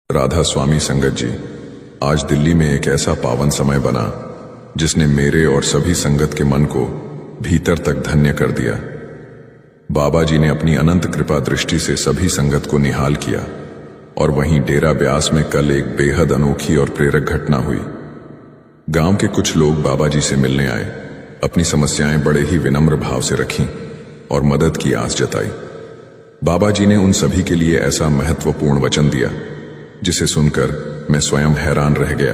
राधा स्वामी संगत जी, आज दिल्ली में एक ऐसा पावन समय बना जिसने मेरे और सभी संगत के मन को भीतर तक धन्य कर दिया। बाबा जी ने अपनी अनंत कृपा दृष्टि से सभी संगत को निहाल किया और वहीं डेरा ब्यास में कल एक बेहद अनोखी और प्रेरक घटना हुई। गांव के कुछ लोग बाबा जी से मिलने आए, अपनी समस्याएं बड़े ही विनम्र भाव से रखीं और मदद की आस जताई। बाबा जी ने उन सभी के लिए ऐसा महत्वपूर्ण वचन दिया जिसे सुनकर मैं स्वयं हैरान रह गया,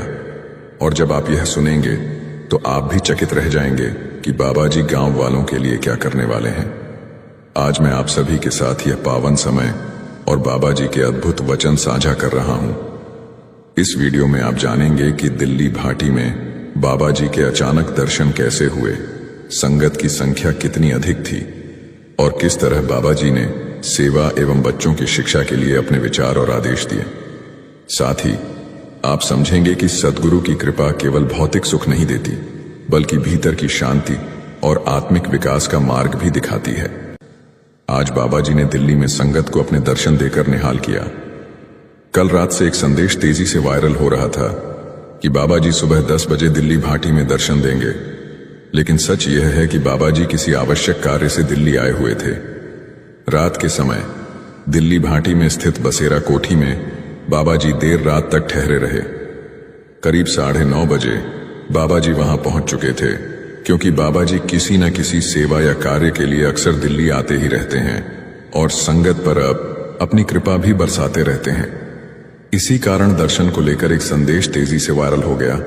और जब आप यह सुनेंगे तो आप भी चकित रह जाएंगे कि बाबा जी गांव वालों के लिए क्या करने वाले हैं। आज मैं आप सभी के साथ यह पावन समय और बाबा जी के अद्भुत वचन साझा कर रहा हूं। इस वीडियो में आप जानेंगे कि दिल्ली भाटी में बाबा जी के अचानक दर्शन कैसे हुए, संगत की संख्या कितनी अधिक थी और किस तरह बाबा जी ने सेवा एवं बच्चों की शिक्षा के लिए अपने विचार और आदेश दिए। साथ ही आप समझेंगे कि सद्गुरु की कृपा केवल भौतिक सुख नहीं देती, बल्कि भीतर की शांति और आत्मिक विकास का मार्ग भी दिखाती है। आज बाबा जी ने दिल्ली में संगत को अपने दर्शन देकर निहाल किया। कल रात से एक संदेश तेजी से वायरल हो रहा था कि बाबा जी सुबह 10 बजे दिल्ली भाटी में दर्शन देंगे, लेकिन सच यह है कि बाबा जी किसी आवश्यक कार्य से दिल्ली आए हुए थे। रात के समय दिल्ली भाटी में स्थित बसेरा कोठी में बाबा जी देर रात तक ठहरे रहे। करीब 9:30 बजे बाबा जी वहां पहुंच चुके थे, क्योंकि बाबा जी किसी न किसी सेवा या कार्य के लिए अक्सर दिल्ली आते ही रहते हैं और संगत पर अब अपनी कृपा भी बरसाते रहते हैं। इसी कारण दर्शन को लेकर एक संदेश तेजी से वायरल हो गया।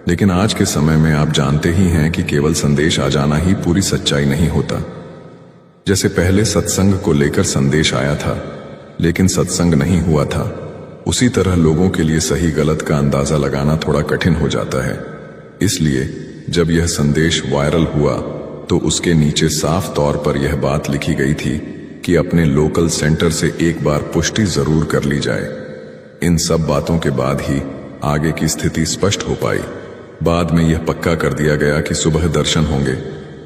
लेकिन आज के समय में आप जानते ही हैं कि केवल संदेश आ जाना ही पूरी सच्चाई नहीं होता। जैसे पहले सत्संग को लेकर संदेश आया था लेकिन सत्संग नहीं हुआ था, उसी तरह लोगों के लिए सही गलत का अंदाजा लगाना थोड़ा कठिन हो जाता है। इसलिए जब यह संदेश वायरल हुआ तो उसके नीचे साफ तौर पर यह बात लिखी गई थी कि अपने लोकल सेंटर से एक बार पुष्टि जरूर कर ली जाए। इन सब बातों के बाद ही आगे की स्थिति स्पष्ट हो पाई। बाद में यह पक्का कर दिया गया कि सुबह दर्शन होंगे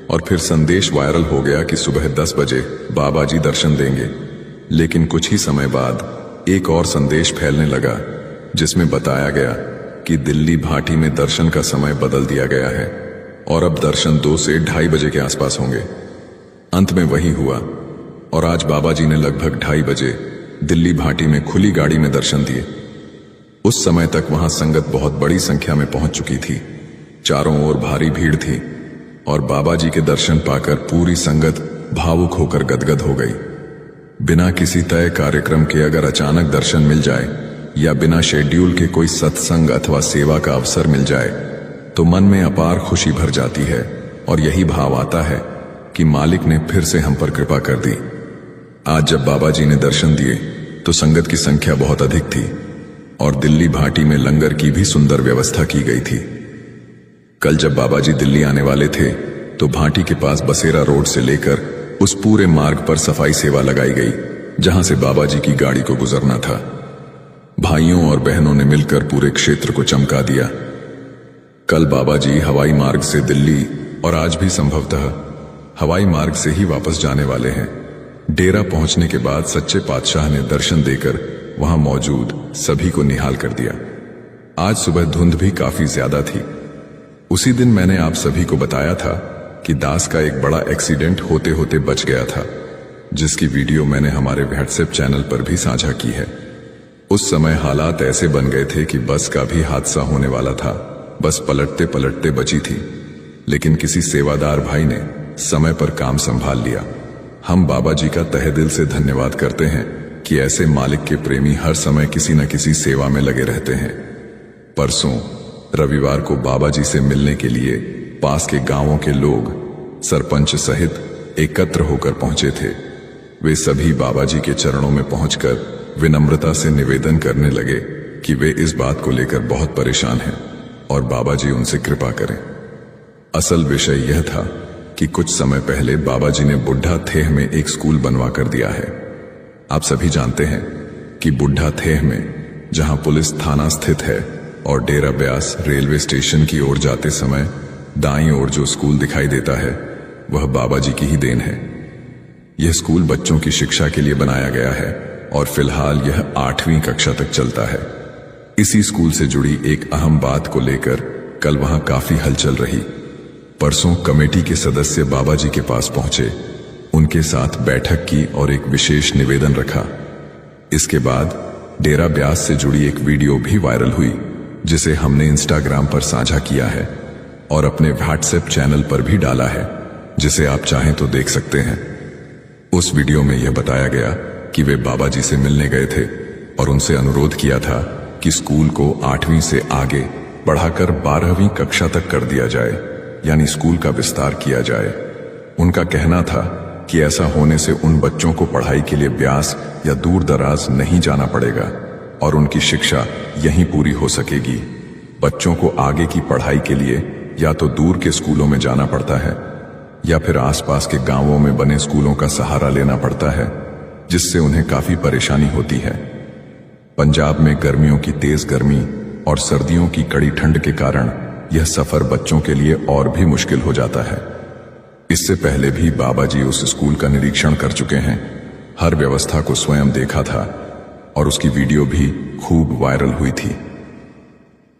और फिर संदेश वायरल हो गया कि सुबह 10 बजे बाबा जी दर्शन देंगे। लेकिन कुछ ही समय बाद एक और संदेश फैलने लगा जिसमें बताया गया कि दिल्ली भाटी में दर्शन का समय बदल दिया गया है और अब दर्शन 2 से 2:30 बजे के आसपास होंगे। अंत में वही हुआ और आज बाबा जी ने लगभग 2:30 बजे दिल्ली भाटी में खुली गाड़ी में दर्शन दिए। उस समय तक वहां संगत बहुत बड़ी संख्या में पहुंच चुकी थी। चारों ओर भारी भीड़ थी और बाबा जी के दर्शन पाकर पूरी संगत भावुक होकर गदगद हो गई। बिना किसी तय कार्यक्रम के अगर अचानक दर्शन मिल जाए या बिना शेड्यूल के कोई सत्संग अथवा सेवा का अवसर मिल जाए तो मन में अपार खुशी भर जाती है और यही भाव आता है कि मालिक ने फिर से हम पर कृपा कर दी। आज जब बाबा जी ने दर्शन दिए तो संगत की संख्या बहुत अधिक थी और दिल्ली भाटी में लंगर की भी सुंदर व्यवस्था की गई थी। कल जब बाबा जी दिल्ली आने वाले थे तो भाटी के पास बसेरा रोड से लेकर उस पूरे मार्ग पर सफाई सेवा लगाई गई जहां से बाबा जी की गाड़ी को गुजरना था। भाइयों और बहनों ने मिलकर पूरे क्षेत्र को चमका दिया। कल बाबा जी हवाई मार्ग से दिल्ली और आज भी संभवतः हवाई मार्ग से ही वापस जाने वाले हैं। डेरा पहुंचने के बाद सच्चे पातशाह ने दर्शन देकर वहां मौजूद सभी को निहाल कर दिया। आज सुबह धुंध भी काफी ज्यादा थी। उसी दिन मैंने आप सभी को बताया था कि दास का एक बड़ा एक्सीडेंट होते होते बच गया था, जिसकी वीडियो मैंने हमारे व्हाट्सएप चैनल पर भी साझा की है। उस समय हालात ऐसे बन गए थे कि बस का भी हादसा होने वाला था। बस पलटते पलटते बची थी, लेकिन किसी सेवादार भाई ने समय पर काम संभाल लिया। हम बाबा जी का तहे दिल से धन्यवाद करते हैं कि ऐसे मालिक के प्रेमी हर समय किसी न किसी सेवा में लगे रहते हैं। परसों रविवार को बाबा जी से मिलने के लिए पास के गांवों के लोग सरपंच सहित एकत्र होकर पहुंचे थे। वे सभी बाबा जी के चरणों में पहुंचकर विनम्रता से निवेदन करने लगे कि वे इस बात को लेकर बहुत परेशान हैं और बाबा जी उनसे कृपा करें। असल विषय यह था कि कुछ समय पहले बाबा जी ने बुढ़ा थेह में एक स्कूल बनवा कर दिया है। आप सभी जानते हैं कि बुढ़ा थेह में जहां पुलिस थाना स्थित है और डेरा ब्यास रेलवे स्टेशन की ओर जाते समय दाईं ओर जो स्कूल दिखाई देता है वह बाबा जी की ही देन है। यह स्कूल बच्चों की शिक्षा के लिए बनाया गया है और फिलहाल यह 8वीं कक्षा तक चलता है। इसी स्कूल से जुड़ी एक अहम बात को लेकर कल वहां काफी हलचल रही। परसों कमेटी के सदस्य बाबा जी के पास पहुंचे, उनके साथ बैठक की और एक विशेष निवेदन रखा। इसके बाद डेरा ब्यास से जुड़ी एक वीडियो भी वायरल हुई, जिसे हमने इंस्टाग्राम पर साझा किया है और अपने व्हाट्सएप चैनल पर भी डाला है, जिसे आप चाहें तो देख सकते हैं। उस वीडियो में यह बताया गया कि वे बाबा जी से मिलने गए थे और उनसे अनुरोध किया था कि स्कूल को 8वीं से आगे बढ़ाकर 12वीं कक्षा तक कर दिया जाए, यानी स्कूल का विस्तार किया जाए। उनका कहना था कि ऐसा होने से उन बच्चों को पढ़ाई के लिए ब्यास या दूर दराज नहीं जाना पड़ेगा और उनकी शिक्षा यहीं पूरी हो सकेगी। बच्चों को आगे की पढ़ाई के लिए या तो दूर के स्कूलों में जाना पड़ता है या फिर आसपास के गांवों में बने स्कूलों का सहारा लेना पड़ता है, जिससे उन्हें काफी परेशानी होती है। पंजाब में गर्मियों की तेज गर्मी और सर्दियों की कड़ी ठंड के कारण यह सफर बच्चों के लिए और भी मुश्किल हो जाता है। इससे पहले भी बाबा जी उस स्कूल का निरीक्षण कर चुके हैं, हर व्यवस्था को स्वयं देखा था और उसकी वीडियो भी खूब वायरल हुई थी।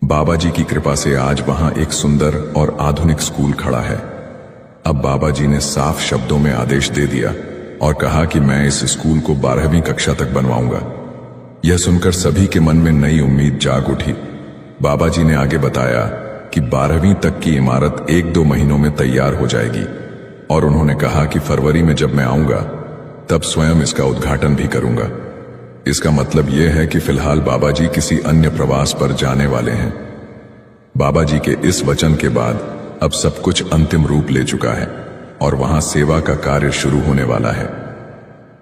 बाबा जी की कृपा से आज वहां एक सुंदर और आधुनिक स्कूल खड़ा है। अब बाबा जी ने साफ शब्दों में आदेश दे दिया और कहा कि मैं इस स्कूल को 12वीं कक्षा तक बनवाऊंगा। यह सुनकर सभी के मन में नई उम्मीद जाग उठी। बाबा जी ने आगे बताया कि 12वीं तक की इमारत 1-2 महीनों में तैयार हो जाएगी और उन्होंने कहा कि फरवरी में जब मैं आऊंगा तब स्वयं इसका उद्घाटन भी करूंगा। इसका मतलब यह है कि फिलहाल बाबा जी किसी अन्य प्रवास पर जाने वाले हैं। बाबा जी के इस वचन के बाद अब सब कुछ अंतिम रूप ले चुका है और वहां सेवा का कार्य शुरू होने वाला है।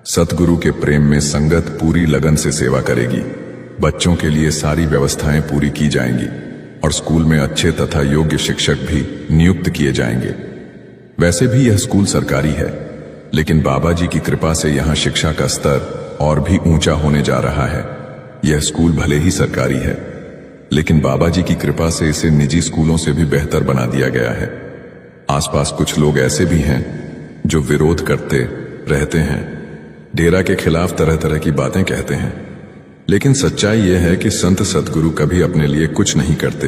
सतगुरु के प्रेम में संगत पूरी लगन से सेवा करेगी। बच्चों के लिए सारी व्यवस्थाएं पूरी की जाएंगी और स्कूल में अच्छे तथा योग्य शिक्षक भी नियुक्त किए जाएंगे। वैसे भी यह स्कूल सरकारी है, लेकिन बाबा जी की कृपा से यहां शिक्षा का स्तर और भी ऊंचा होने जा रहा है। यह स्कूल भले ही सरकारी है, लेकिन बाबा जी की कृपा से इसे निजी स्कूलों से भी बेहतर बना दिया गया है। आसपास कुछ लोग ऐसे भी हैं जो विरोध करते रहते हैं, डेरा के खिलाफ तरह तरह की बातें कहते हैं, लेकिन सच्चाई यह है कि संत सतगुरु कभी अपने लिए कुछ नहीं करते।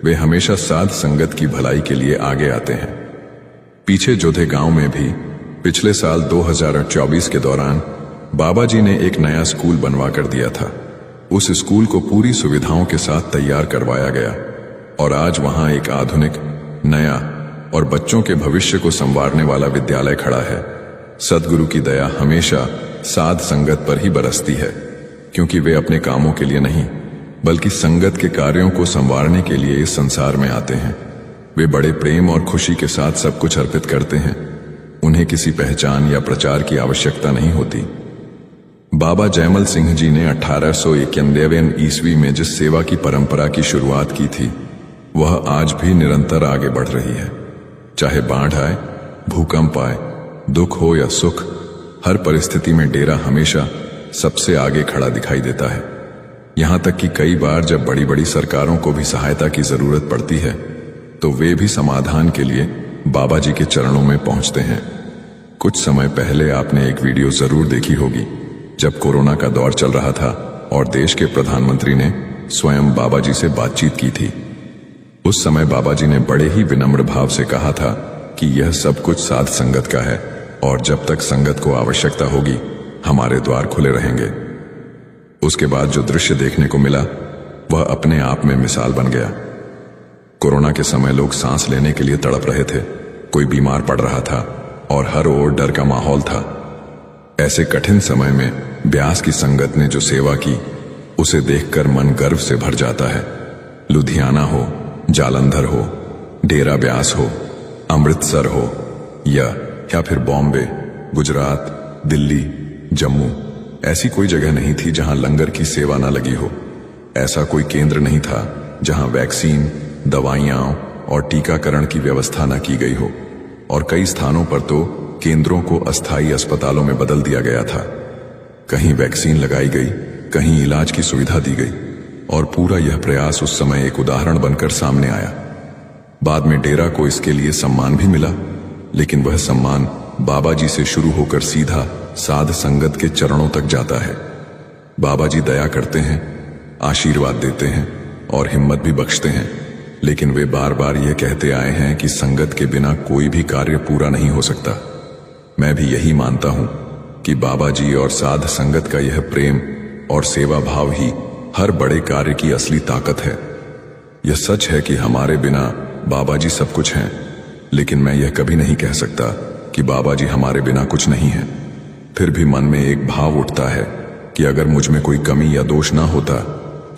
वे हमेशा साध संगत की भलाई के लिए आगे आते हैं। पीछे जोधे गांव में भी पिछले साल 2024 के दौरान बाबा जी ने एक नया स्कूल बनवा कर दिया था। उस स्कूल को पूरी सुविधाओं के साथ तैयार करवाया गया और आज वहां एक आधुनिक, नया और बच्चों के भविष्य को संवारने वाला विद्यालय खड़ा है। सतगुरु की दया हमेशा साध संगत पर ही बरसती है, क्योंकि वे अपने कामों के लिए नहीं बल्कि संगत के कार्यों को संवारने के लिए इस संसार में आते हैं। वे बड़े प्रेम और खुशी के साथ सब कुछ अर्पित करते हैं। उन्हें किसी पहचान या प्रचार की आवश्यकता नहीं होती। बाबा जयमल सिंह जी ने 1891 ईस्वी में जिस सेवा की परंपरा की शुरुआत की थी, वह आज भी निरंतर आगे बढ़ रही है। चाहे बाढ़ आए, भूकंप आए, दुख हो या सुख, हर परिस्थिति में डेरा हमेशा सबसे आगे खड़ा दिखाई देता है। यहां तक कि कई बार जब बड़ी बड़ी सरकारों को भी सहायता की जरूरत पड़ती है, तो वे भी समाधान के लिए बाबा जी के चरणों में पहुंचते हैं। कुछ समय पहले आपने एक वीडियो जरूर देखी होगी, जब कोरोना का दौर चल रहा था और देश के प्रधानमंत्री ने स्वयं बाबा जी से बातचीत की थी। उस समय बाबा जी ने बड़े ही विनम्र भाव से कहा था कि यह सब कुछ साध संगत का है और जब तक संगत को आवश्यकता होगी, हमारे द्वार खुले रहेंगे। उसके बाद जो दृश्य देखने को मिला, वह अपने आप में मिसाल बन गया। कोरोना के समय लोग सांस लेने के लिए तड़प रहे थे, कोई बीमार पड़ रहा था और हर ओर डर का माहौल था। ऐसे कठिन समय में ब्यास की संगत ने जो सेवा की, उसे देखकर मन गर्व से भर जाता है। लुधियाना हो, जालंधर हो, डेरा ब्यास हो, अमृतसर हो या फिर बॉम्बे, गुजरात, दिल्ली, जम्मू, ऐसी कोई जगह नहीं थी जहां लंगर की सेवा न लगी हो। ऐसा कोई केंद्र नहीं था जहां वैक्सीन, दवाइयां और टीकाकरण की व्यवस्था न की गई हो, और कई स्थानों पर तो केंद्रों को अस्थायी अस्पतालों में बदल दिया गया था। कहीं वैक्सीन लगाई गई, कहीं इलाज की सुविधा दी गई, और पूरा यह प्रयास उस समय एक उदाहरण बनकर सामने आया। बाद में डेरा को इसके लिए सम्मान भी मिला, लेकिन वह सम्मान बाबा जी से शुरू होकर सीधा साध संगत के चरणों तक जाता है। बाबा जी दया करते हैं, आशीर्वाद देते हैं और हिम्मत भी बख्शते हैं, लेकिन वे बार बार यह कहते आए हैं कि संगत के बिना कोई भी कार्य पूरा नहीं हो सकता। मैं भी यही मानता हूं कि बाबा जी और साध संगत का यह प्रेम और सेवा भाव ही हर बड़े कार्य की असली ताकत है। यह सच है कि हमारे बिना बाबा जी सब कुछ हैं, लेकिन मैं यह कभी नहीं कह सकता कि बाबा जी हमारे बिना कुछ नहीं है। फिर भी मन में एक भाव उठता है कि अगर मुझ में कोई कमी या दोष ना होता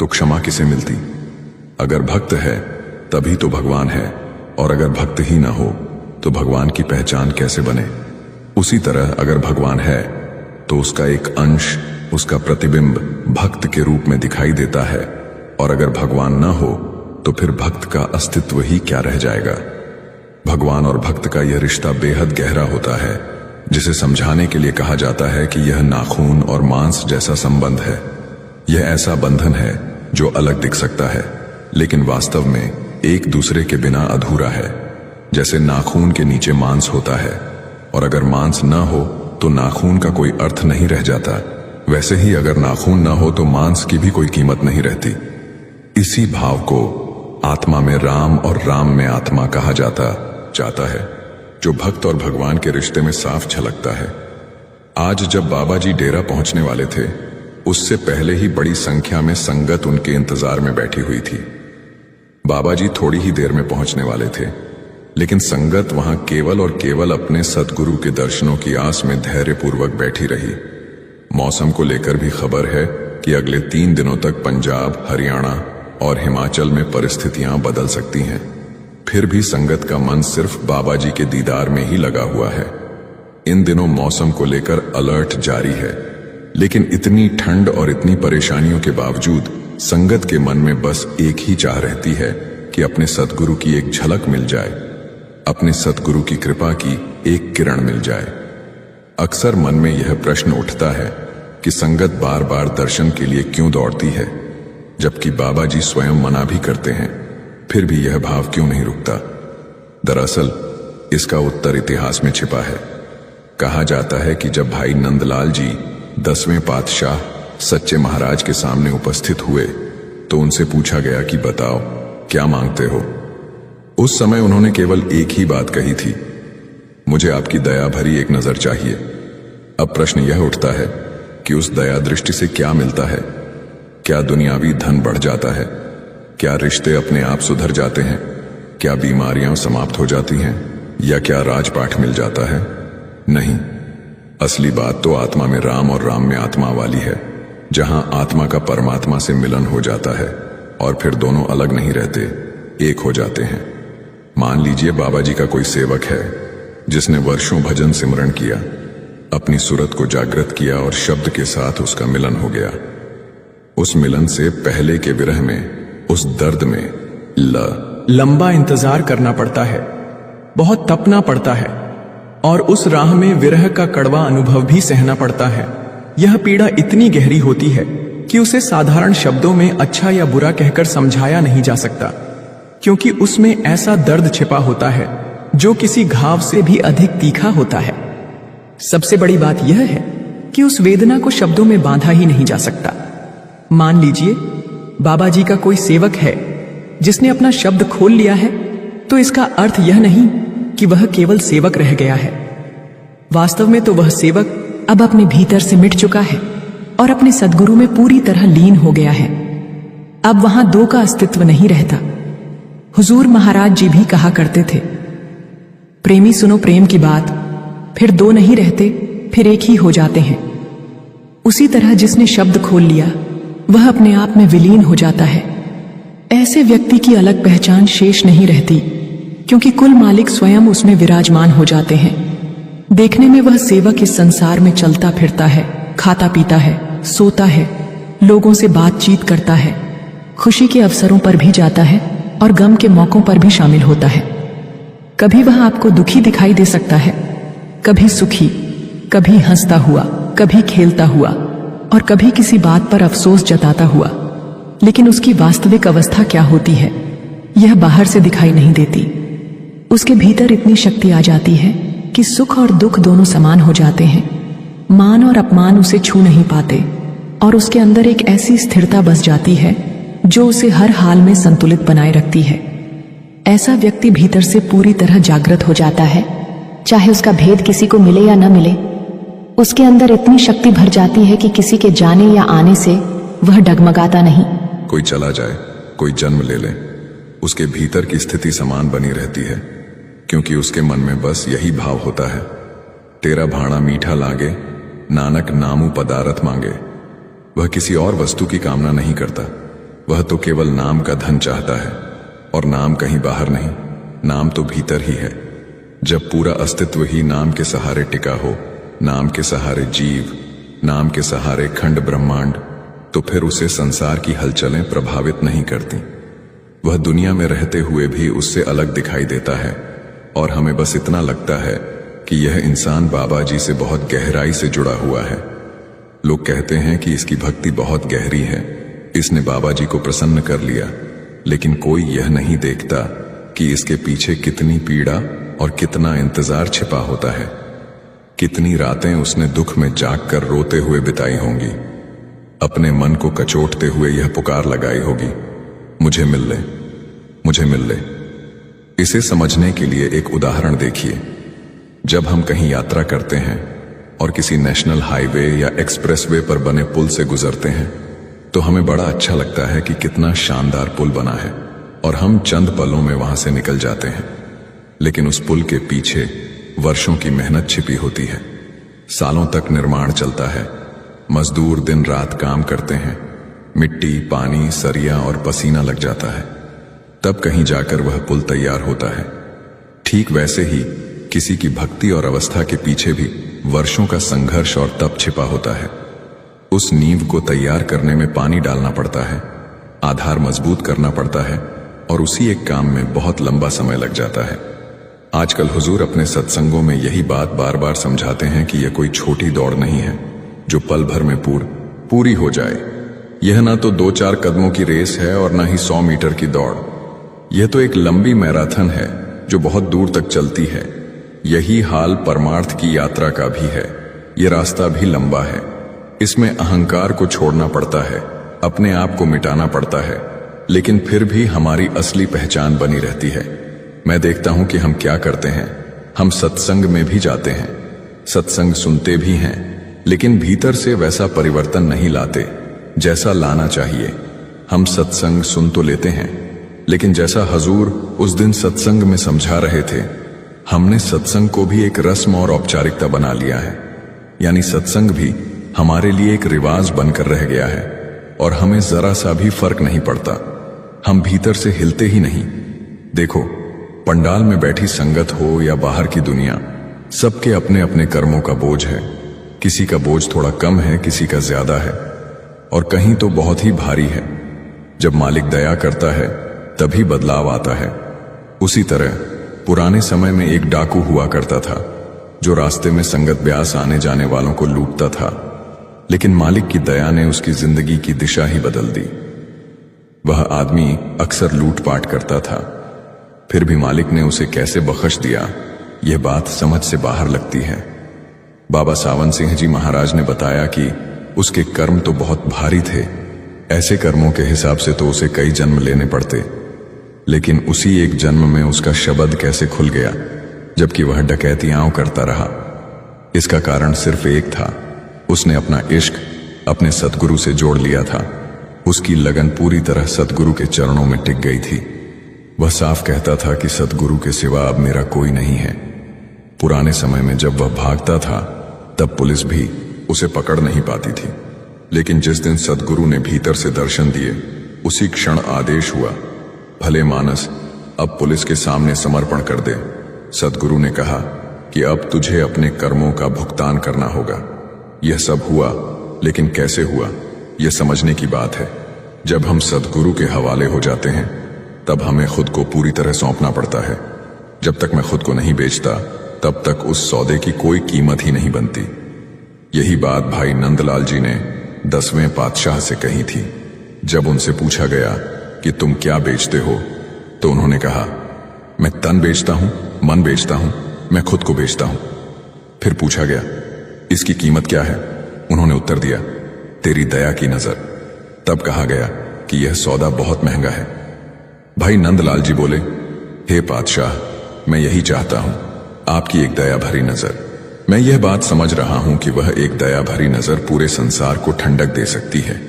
तो क्षमा किसे मिलती। अगर भक्त है तभी तो भगवान है, और अगर भक्त ही ना हो तो भगवान की पहचान कैसे बने। उसी तरह अगर भगवान है तो उसका एक अंश, उसका प्रतिबिंब भक्त के रूप में दिखाई देता है, और अगर भगवान ना हो तो फिर भक्त का अस्तित्व ही क्या रह जाएगा। भगवान और भक्त का यह रिश्ता बेहद गहरा होता है, जिसे समझाने के लिए कहा जाता है कि यह नाखून और मांस जैसा संबंध है। यह ऐसा बंधन है जो अलग दिख सकता है, लेकिन वास्तव में एक दूसरे के बिना अधूरा है। जैसे नाखून के नीचे मांस होता है, और अगर मांस न हो तो नाखून का कोई अर्थ नहीं रह जाता, वैसे ही अगर नाखून न हो तो मांस की भी कोई कीमत नहीं रहती। इसी भाव को आत्मा में राम और राम में आत्मा कहा जाता है, जो भक्त और भगवान के रिश्ते में साफ झलकता है। आज जब बाबा जी डेरा पहुंचने वाले थे, उससे पहले ही बड़ी संख्या में संगत उनके इंतजार में बैठी हुई थी। बाबा जी थोड़ी ही देर में पहुंचने वाले थे, लेकिन संगत वहां केवल और केवल अपने सद्गुरु के दर्शनों की आस में धैर्यपूर्वक बैठी रही। मौसम को लेकर भी खबर है कि अगले 3 दिनों तक पंजाब, हरियाणा और हिमाचल में परिस्थितियां बदल सकती हैं। फिर भी संगत का मन सिर्फ बाबा जी के दीदार में ही लगा हुआ है। इन दिनों मौसम को लेकर अलर्ट जारी है, लेकिन इतनी ठंड और इतनी परेशानियों के बावजूद संगत के मन में बस एक ही चाह रहती है कि अपने सद्गुरु की एक झलक मिल जाए, अपने सद्गुरु की कृपा की एक किरण मिल जाए। अक्सर मन में यह प्रश्न उठता है कि संगत बार बार दर्शन के लिए क्यों दौड़ती है, जबकि बाबा जी स्वयं मना भी करते हैं, फिर भी यह भाव क्यों नहीं रुकता। दरअसल इसका उत्तर इतिहास में छिपा है। कहा जाता है कि जब भाई नंदलाल जी 10वें पातशाह सच्चे महाराज के सामने उपस्थित हुए तो उनसे पूछा गया कि बताओ क्या मांगते हो। उस समय उन्होंने केवल एक ही बात कही थी, मुझे आपकी दया भरी एक नजर चाहिए। अब प्रश्न यह उठता है कि उस दया दृष्टि से क्या मिलता है। क्या दुनियावी धन बढ़ जाता है? क्या रिश्ते अपने आप सुधर जाते हैं? क्या बीमारियां समाप्त हो जाती हैं? या क्या राजपाट मिल जाता है? नहीं, असली बात तो आत्मा में राम और राम में आत्मा वाली है, जहां आत्मा का परमात्मा से मिलन हो जाता है और फिर दोनों अलग नहीं रहते, एक हो जाते हैं। मान लीजिए बाबा जी का कोई सेवक है जिसने वर्षों भजन सिमरण किया, अपनी सूरत को जागृत किया और शब्द के साथ उसका मिलन हो गया। उस मिलन से पहले के विरह में, उस दर्द में लंबा इंतजार करना पड़ता है, बहुत तपना पड़ता है, और उस राह में विरह का कड़वा अनुभव भी सहना पड़ता है। यह पीड़ा इतनी गहरी होती है कि उसे साधारण शब्दों में अच्छा या बुरा कहकर समझाया नहीं जा सकता, क्योंकि उसमें ऐसा दर्द छिपा होता है जो किसी घाव से भी अधिक तीखा होता है। सबसे बड़ी बात यह है कि उस वेदना को शब्दों में बांधा ही नहीं जा सकता। मान लीजिए बाबा जी का कोई सेवक है जिसने अपना शब्द खोल लिया है, तो इसका अर्थ यह नहीं कि वह केवल सेवक रह गया है। वास्तव में तो वह सेवक अब अपने भीतर से मिट चुका है और अपने सद्गुरु में पूरी तरह लीन हो गया है। अब वहां दो का अस्तित्व नहीं रहता। हुजूर महाराज जी भी कहा करते थे, प्रेमी सुनो प्रेम की बात, फिर दो नहीं रहते, फिर एक ही हो जाते हैं। उसी तरह जिसने शब्द खोल लिया वह अपने आप में विलीन हो जाता है। ऐसे व्यक्ति की अलग पहचान शेष नहीं रहती, क्योंकि कुल मालिक स्वयं उसमें विराजमान हो जाते हैं। देखने में वह सेवक इस संसार में चलता फिरता है, खाता पीता है, सोता है, लोगों से बातचीत करता है, खुशी के अवसरों पर भी जाता है और गम के मौकों पर भी शामिल होता है। कभी वह आपको दुखी दिखाई दे सकता है, कभी सुखी, कभी हंसता हुआ, कभी खेलता हुआ और कभी किसी बात पर अफसोस जताता हुआ, लेकिन उसकी वास्तविक अवस्था क्या होती है यह बाहर से दिखाई नहीं देती। उसके भीतर इतनी शक्ति आ जाती है कि सुख और दुख दोनों समान हो जाते हैं। मान और अपमान उसे छू नहीं पाते। और उसके अंदर एक ऐसी स्थिरता बस जाती है जो उसे हर हाल में संतुलित बनाए रखती है। ऐसा व्यक्ति भीतर से पूरी तरह जागृत हो जाता है। चाहे उसका भेद किसी को मिले या न मिले, उसके अंदर इतनी शक्ति भर जाती है कि किसी के जाने या आने से वह डगमगाता नहीं। कोई चला जाए, कोई जन्म ले ले, उसके भीतर की स्थिति समान बनी रहती है, क्योंकि उसके मन में बस यही भाव होता है, तेरा भाणा मीठा लागे, नानक नामू पदारथ मांगे। वह किसी और वस्तु की कामना नहीं करता, वह तो केवल नाम का धन चाहता है, और नाम कहीं बाहर नहीं, नाम तो भीतर ही है। जब पूरा अस्तित्व ही नाम के सहारे टिका हो, नाम के सहारे जीव, नाम के सहारे खंड ब्रह्मांड, तो फिर उसे संसार की हलचलें प्रभावित नहीं करती। वह दुनिया में रहते हुए भी उससे अलग दिखाई देता है, और हमें बस इतना लगता है कि यह इंसान बाबा जी से बहुत गहराई से जुड़ा हुआ है। लोग कहते हैं कि इसकी भक्ति बहुत गहरी है, इसने बाबा जी को प्रसन्न कर लिया, लेकिन कोई यह नहीं देखता कि इसके पीछे कितनी पीड़ा और कितना इंतजार छिपा होता है। कितनी रातें उसने दुख में जाग कर रोते हुए बिताई होंगी, अपने मन को कचोटते हुए यह पुकार लगाई होगी, मुझे मिल ले, मुझे मिल ले। इसे समझने के लिए एक उदाहरण देखिए। जब हम कहीं यात्रा करते हैं और किसी नेशनल हाईवे या एक्सप्रेसवे पर बने पुल से गुजरते हैं, तो हमें बड़ा अच्छा लगता है कि कितना शानदार पुल बना है, और हम चंद पलों में वहां से निकल जाते हैं। लेकिन उस पुल के पीछे वर्षों की मेहनत छिपी होती है। सालों तक निर्माण चलता है, मजदूर दिन रात काम करते हैं, मिट्टी, पानी, सरिया और पसीना लग जाता है, तब कहीं जाकर वह पुल तैयार होता है। ठीक वैसे ही किसी की भक्ति और अवस्था के पीछे भी वर्षों का संघर्ष और तप छिपा होता है। उस नींव को तैयार करने में पानी डालना पड़ता है, आधार मजबूत करना पड़ता है, और उसी एक काम में बहुत लंबा समय लग जाता है। आजकल हुजूर अपने सत्संगों में यही बात बार बार समझाते हैं कि यह कोई छोटी दौड़ नहीं है जो पल भर में पूरी हो जाए। यह ना तो 2-4 कदमों की रेस है और ना ही 100 मीटर की दौड़। यह तो एक लंबी मैराथन है जो बहुत दूर तक चलती है। यही हाल परमार्थ की यात्रा का भी है। यह रास्ता भी लंबा है, इसमें अहंकार को छोड़ना पड़ता है, अपने आप को मिटाना पड़ता है, लेकिन फिर भी हमारी असली पहचान बनी रहती है। मैं देखता हूं कि हम क्या करते हैं। हम सत्संग में भी जाते हैं, सत्संग सुनते भी हैं, लेकिन भीतर से वैसा परिवर्तन नहीं लाते जैसा लाना चाहिए। हम सत्संग सुन तो लेते हैं, लेकिन जैसा हजूर उस दिन सत्संग में समझा रहे थे, हमने सत्संग को भी एक रस्म और औपचारिकता बना लिया है। यानी सत्संग भी हमारे लिए एक रिवाज बनकर रह गया है, और हमें जरा सा भी फर्क नहीं पड़ता। हम भीतर से हिलते ही नहीं। देखो, पंडाल में बैठी संगत हो या बाहर की दुनिया, सबके अपने अपने कर्मों का बोझ है। किसी का बोझ थोड़ा कम है, किसी का ज्यादा है, और कहीं तो बहुत ही भारी है। जब मालिक दया करता है तभी बदलाव आता है। उसी तरह पुराने समय में एक डाकू हुआ करता था जो रास्ते में संगत ब्यास आने जाने वालों को लूटता था, लेकिन मालिक की दया ने उसकी जिंदगी की दिशा ही बदल दी। वह आदमी अक्सर लूटपाट करता था, फिर भी मालिक ने उसे कैसे बख्श दिया, यह बात समझ से बाहर लगती है। बाबा सावन सिंह जी महाराज ने बताया कि उसके कर्म तो बहुत भारी थे। ऐसे कर्मों के हिसाब से तो उसे कई जन्म लेने पड़ते, लेकिन उसी एक जन्म में उसका शब्द कैसे खुल गया, जबकि वह डकैतियां करता रहा। इसका कारण सिर्फ एक था, उसने अपना इश्क अपने सतगुरु से जोड़ लिया था। उसकी लगन पूरी तरह सतगुरु के चरणों में टिक गई थी। वह साफ कहता था कि सतगुरु के सिवा अब मेरा कोई नहीं है। पुराने समय में जब वह भागता था तब पुलिस भी उसे पकड़ नहीं पाती थी, लेकिन जिस दिन सतगुरु ने भीतर से दर्शन दिए, उसी क्षण आदेश हुआ, भले मानस अब पुलिस के सामने समर्पण कर दे। सतगुरु ने कहा कि अब तुझे अपने कर्मों का भुगतान करना होगा। यह सब हुआ, लेकिन कैसे हुआ यह समझने की बात है। जब हम सतगुरु के हवाले हो जाते हैं तब हमें खुद को पूरी तरह सौंपना पड़ता है। जब तक मैं खुद को नहीं बेचता तब तक उस सौदे की कोई कीमत ही नहीं बनती। यही बात भाई नंदलाल जी ने 10वें पातशाह से कही थी। जब उनसे पूछा गया कि तुम क्या बेचते हो, तो उन्होंने कहा, मैं तन बेचता हूं, मन बेचता हूं, मैं खुद को बेचता हूं। फिर पूछा गया, इसकी कीमत क्या है? उन्होंने उत्तर दिया, तेरी दया की नजर। तब कहा गया कि यह सौदा बहुत महंगा है। भाई नंदलाल जी बोले, हे पातशाह, मैं यही चाहता हूं, आपकी एक दया भरी नजर। मैं यह बात समझ रहा हूं कि वह एक दया भरी नजर पूरे संसार को ठंडक दे सकती है।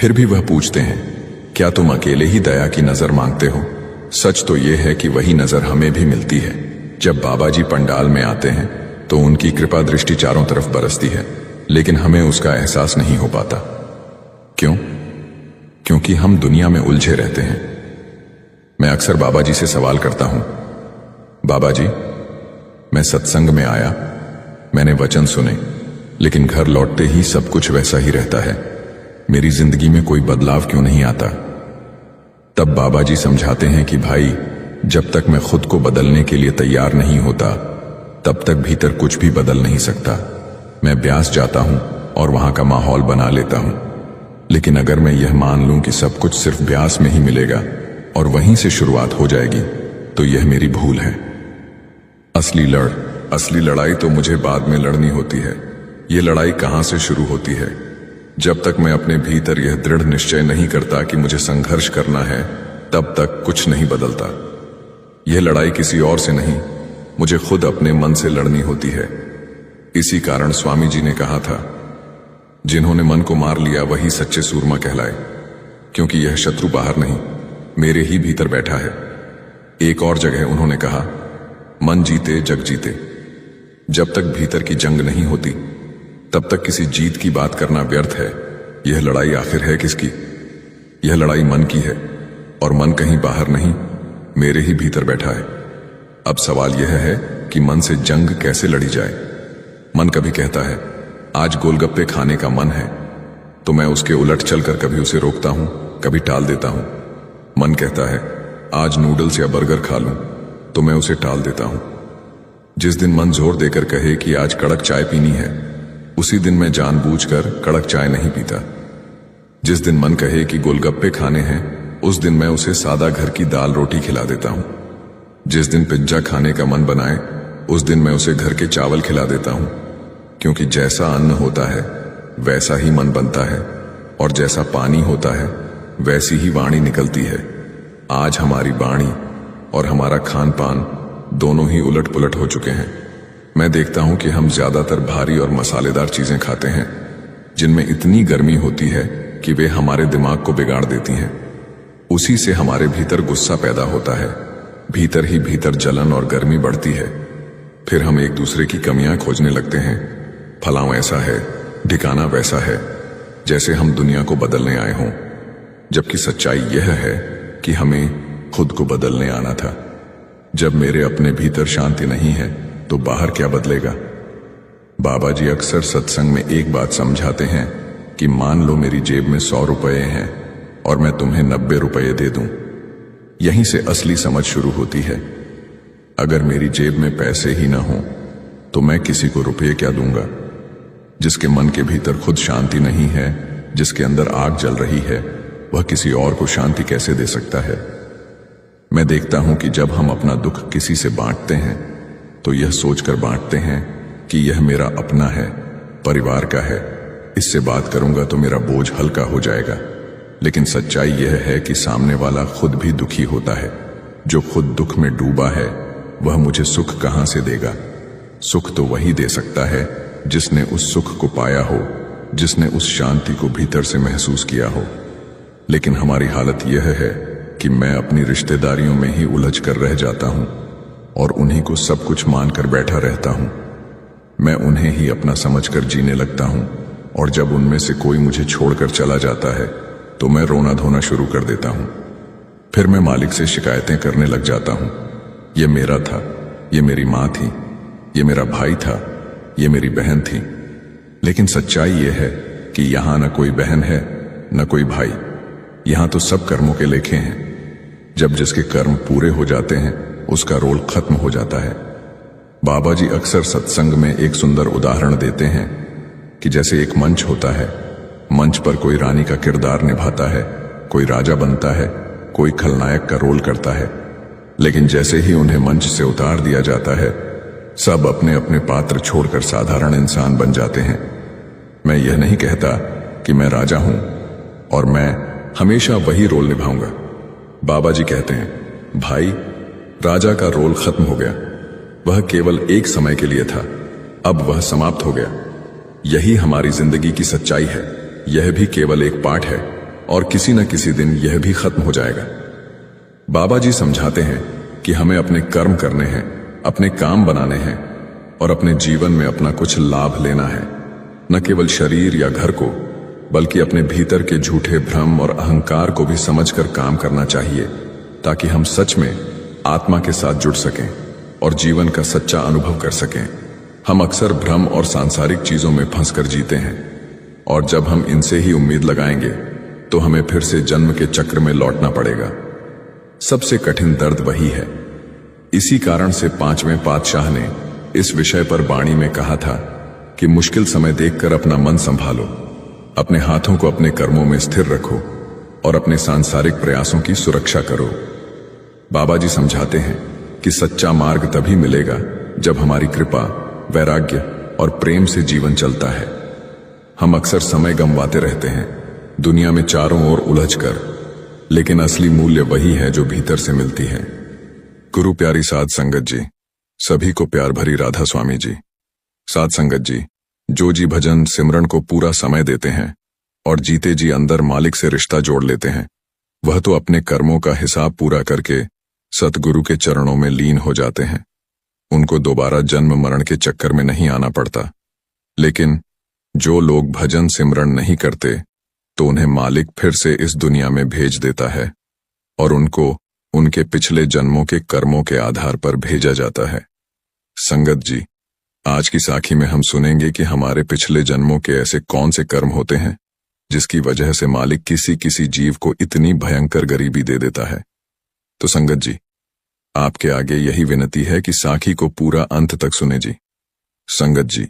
फिर भी वह पूछते हैं, क्या तुम अकेले ही दया की नजर मांगते हो? सच तो यह है कि वही नजर हमें भी मिलती है। जब बाबा जी पंडाल में आते हैं तो उनकी कृपा दृष्टि चारों तरफ बरसती है, लेकिन हमें उसका एहसास नहीं हो पाता। क्यों? क्योंकि हम दुनिया में उलझे रहते हैं। मैं अक्सर बाबा जी से सवाल करता हूं, बाबा जी, मैं सत्संग में आया, मैंने वचन सुने, लेकिन घर लौटते ही सब कुछ वैसा ही रहता है। मेरी जिंदगी में कोई बदलाव क्यों नहीं आता? तब बाबा जी समझाते हैं कि भाई, जब तक मैं खुद को बदलने के लिए तैयार नहीं होता, तब तक भीतर कुछ भी बदल नहीं सकता। मैं ब्यास जाता हूं और वहां का माहौल बना लेता हूं, लेकिन अगर मैं यह मान लूं कि सब कुछ सिर्फ ब्यास में ही मिलेगा और वहीं से शुरुआत हो जाएगी, तो यह मेरी भूल है। असली लड़ाई तो मुझे बाद में लड़नी होती है। ये लड़ाई कहां से शुरू होती है? जब तक मैं अपने भीतर यह दृढ़ निश्चय नहीं करता कि मुझे संघर्ष करना है, तब तक कुछ नहीं बदलता। यह लड़ाई किसी और से नहीं, मुझे खुद अपने मन से लड़नी होती है। इसी कारण स्वामी जी ने कहा था, जिन्होंने मन को मार लिया वही सच्चे सूरमा कहलाए, क्योंकि यह शत्रु बाहर नहीं, मेरे ही भीतर बैठा है। एक और जगह उन्होंने कहा, मन जीते जग जीते। जब तक भीतर की जंग नहीं होती, तब तक किसी जीत की बात करना व्यर्थ है। यह लड़ाई आखिर है किसकी? यह लड़ाई मन की है, और मन कहीं बाहर नहीं, मेरे ही भीतर बैठा है। अब सवाल यह है कि मन से जंग कैसे लड़ी जाए। मन कभी कहता है, आज गोलगप्पे खाने का मन है, तो मैं उसके उलट चलकर कभी उसे रोकता हूं, कभी टाल देता हूं। मन कहता है, आज नूडल्स या बर्गर खा लूं, तो मैं उसे टाल देता हूं। जिस दिन मन जोर देकर कहे कि आज कड़क चाय पीनी है, उसी दिन मैं जानबूझकर कड़क चाय नहीं पीता। जिस दिन मन कहे कि गोलगप्पे खाने हैं, उस दिन मैं उसे सादा घर की दाल रोटी खिला देता हूं। जिस दिन पिज्जा खाने का मन बनाए, उस दिन मैं उसे घर के चावल खिला देता हूं, क्योंकि जैसा अन्न होता है वैसा ही मन बनता है, और जैसा पानी होता है वैसी ही वाणी निकलती है। आज हमारी वाणी और हमारा खान पान दोनों ही उलट पुलट हो चुके हैं। मैं देखता हूं कि हम ज्यादातर भारी और मसालेदार चीजें खाते हैं, जिनमें इतनी गर्मी होती है कि वे हमारे दिमाग को बिगाड़ देती हैं। उसी से हमारे भीतर गुस्सा पैदा होता है, भीतर ही भीतर जलन और गर्मी बढ़ती है। फिर हम एक दूसरे की कमियां खोजने लगते हैं। फलां ऐसा है, ढिकाना वैसा है, जैसे हम दुनिया को बदलने आए हों, जबकि सच्चाई यह है कि हमें खुद को बदलने आना था। जब मेरे अपने भीतर शांति नहीं है, तो बाहर क्या बदलेगा? बाबा जी अक्सर सत्संग में एक बात समझाते हैं कि मान लो मेरी जेब में 100 रुपए हैं और मैं तुम्हें 90 रुपए दे दूं। यहीं से असली समझ शुरू होती है। अगर मेरी जेब में पैसे ही ना हो, तो मैं किसी को रुपये क्या दूंगा? जिसके मन के भीतर खुद शांति नहीं है, जिसके अंदर आग जल रही है, वह किसी और को शांति कैसे दे सकता है? मैं देखता हूं कि जब हम अपना दुख किसी से बांटते हैं, तो यह सोचकर बांटते हैं कि यह मेरा अपना है, परिवार का है, इससे बात करूंगा तो मेरा बोझ हल्का हो जाएगा। लेकिन सच्चाई यह है कि सामने वाला खुद भी दुखी होता है। जो खुद दुख में डूबा है, वह मुझे सुख कहां से देगा? सुख तो वही दे सकता है जिसने उस सुख को पाया हो, जिसने उस शांति को भीतर से महसूस किया हो। लेकिन हमारी हालत यह है कि मैं अपनी रिश्तेदारियों में ही उलझ कर रह जाता हूं और उन्हीं को सब कुछ मानकर बैठा रहता हूं। मैं उन्हें ही अपना समझकर जीने लगता हूं, और जब उनमें से कोई मुझे छोड़कर चला जाता है, तो मैं रोना धोना शुरू कर देता हूं। फिर मैं मालिक से शिकायतें करने लग जाता हूं। ये मेरा था, ये मेरी मां थी, ये मेरा भाई था, ये मेरी बहन थी। लेकिन सच्चाई यह है कि यहां न कोई बहन है, न कोई भाई। यहां तो सब कर्मों के लेखे हैं। जब जिसके कर्म पूरे हो जाते हैं, उसका रोल खत्म हो जाता है। बाबा जी अक्सर सत्संग में एक सुंदर उदाहरण देते हैं कि जैसे एक मंच होता है, मंच पर कोई रानी का किरदार निभाता है, कोई राजा बनता है, कोई खलनायक का रोल करता है। लेकिन जैसे ही उन्हें मंच से उतार दिया जाता है, सब अपने अपने पात्र छोड़कर साधारण इंसान बन जाते हैं। मैं यह नहीं कहता कि मैं राजा हूं और मैं हमेशा वही रोल निभाऊंगा। बाबा जी कहते हैं, भाई, राजा का रोल खत्म हो गया। वह केवल एक समय के लिए था, अब वह समाप्त हो गया। यही हमारी जिंदगी की सच्चाई है। यह भी केवल एक पार्ट है और किसी न किसी दिन यह भी खत्म हो जाएगा। बाबा जी समझाते हैं कि हमें अपने कर्म करने हैं, अपने काम बनाने हैं और अपने जीवन में अपना कुछ लाभ लेना है, न केवल शरीर या घर को, बल्कि अपने भीतर के झूठे भ्रम और अहंकार को भी समझकर काम करना चाहिए, ताकि हम सच में आत्मा के साथ जुड़ सकें और जीवन का सच्चा अनुभव कर सकें। हम अक्सर भ्रम और सांसारिक चीजों में फंसकर जीते हैं और जब हम इनसे ही उम्मीद लगाएंगे तो हमें फिर से जन्म के चक्र में लौटना पड़ेगा। सबसे कठिन दर्द वही है। इसी कारण से 5वें पातशाह ने इस विषय पर वाणी में कहा था कि मुश्किल समय देखकर अपना मन संभालो, अपने हाथों को अपने कर्मों में स्थिर रखो और अपने सांसारिक प्रयासों की सुरक्षा करो। बाबा जी समझाते हैं कि सच्चा मार्ग तभी मिलेगा जब हमारी कृपा, वैराग्य और प्रेम से जीवन चलता है। हम अक्सर समय गंवाते रहते हैं दुनिया में चारों ओर उलझकर, लेकिन असली मूल्य वही है जो भीतर से मिलती है। गुरु प्यारी साध संगत जी, सभी को प्यार भरी राधा स्वामी जी। साध संगत जी, जो जी भजन सिमरन को पूरा समय देते हैं और जीते जी अंदर मालिक से रिश्ता जोड़ लेते हैं, वह तो अपने कर्मों का हिसाब पूरा करके सतगुरु के चरणों में लीन हो जाते हैं। उनको दोबारा जन्म मरण के चक्कर में नहीं आना पड़ता। लेकिन जो लोग भजन सिमरन नहीं करते तो उन्हें मालिक फिर से इस दुनिया में भेज देता है और उनको उनके पिछले जन्मों के कर्मों के आधार पर भेजा जाता है। संगत जी, आज की साखी में हम सुनेंगे कि हमारे पिछले जन्मों के ऐसे कौन से कर्म होते हैं जिसकी वजह से मालिक किसी किसी जीव को इतनी भयंकर गरीबी दे देता है। तो संगत जी, आपके आगे यही विनती है कि साखी को पूरा अंत तक सुने जी। संगत जी,